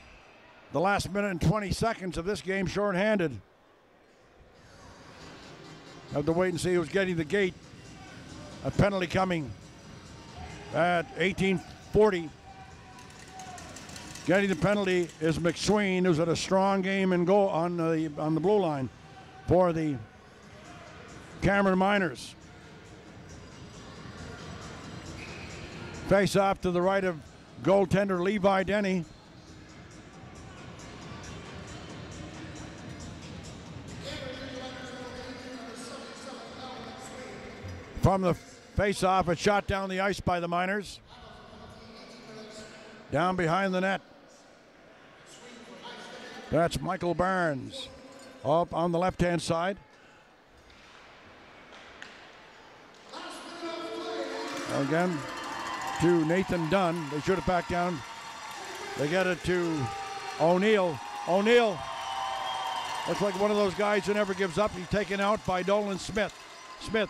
the last minute and 20 seconds of this game shorthanded. Have to wait and see who's getting the gate. A penalty coming at 18:40. Getting the penalty is McSween, who's had a strong game in goal on the blue line for the Cameron Miners. Face off to the right of goaltender Levi Denny. From the face-off, a shot down the ice by the Miners. Down behind the net. That's Michael Barnes up on the left-hand side. Again to Nathan Dunn. They should have backed down. They get it to O'Neill. O'Neill looks like one of those guys who never gives up. He's taken out by Dolan Smith. Smith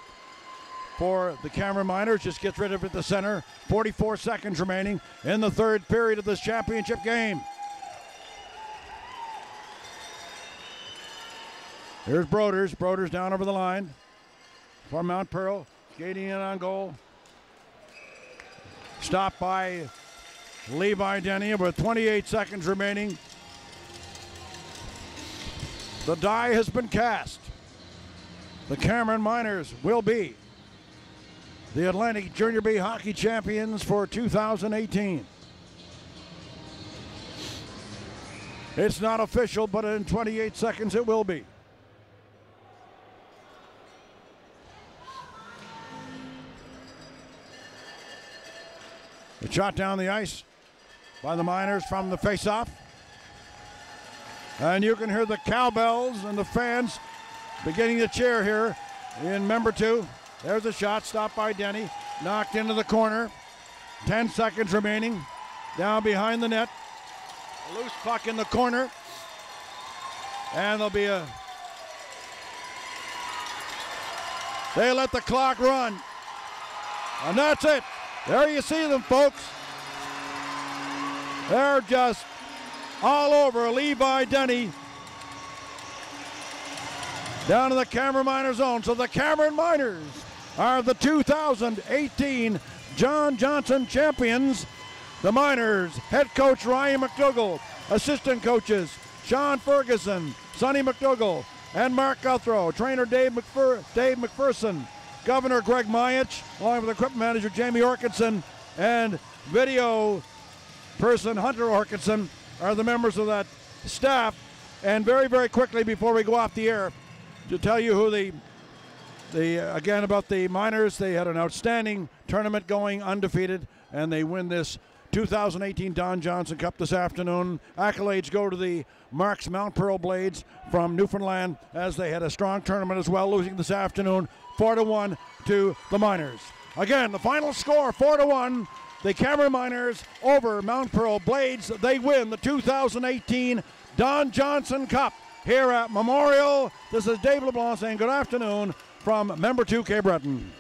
for the Cameron Miners just gets rid of it at the center. 44 seconds remaining in the third period of this championship game. Here's Broders. Broders down over the line for Mount Pearl. Skating in on goal. Stopped by Levi Denny with 28 seconds remaining. The die has been cast. The Cameron Miners will be the Atlantic Junior B Hockey Champions for 2018. It's not official, but in 28 seconds it will be. The shot down the ice by the Miners from the face-off. And you can hear the cowbells and the fans beginning to cheer here in member 2. There's a shot stopped by Denny. Knocked into the corner. 10 seconds remaining. Down behind the net. A loose puck in the corner. And there'll be a... They let the clock run. And that's it. There you see them, folks. They're just all over Levi Denny down in the Cameron Miners zone. So the Cameron Miners are the 2018 John Johnson champions. The Miners head coach Ryan McDougall, assistant coaches Sean Ferguson, Sonny McDougall, and Mark Guthrow, trainer Dave McPherson, Governor Greg Mayich, along with equipment manager Jamie Orkinson, and video person Hunter Orkinson are the members of that staff. And very, very quickly before we go off the air, to tell you who again about the Miners, they had an outstanding tournament going, undefeated, and they win this 2018 Don Johnson Cup this afternoon. Accolades go to the Marks Mount Pearl Blades from Newfoundland, as they had a strong tournament as well, losing this afternoon 4-1 to the Miners. Again, the final score 4-1. The Cameron Miners over Mount Pearl Blades. They win the 2018 Don Johnson Cup here at Memorial. This is Dave LeBlanc saying good afternoon from Member 2 Cape Breton.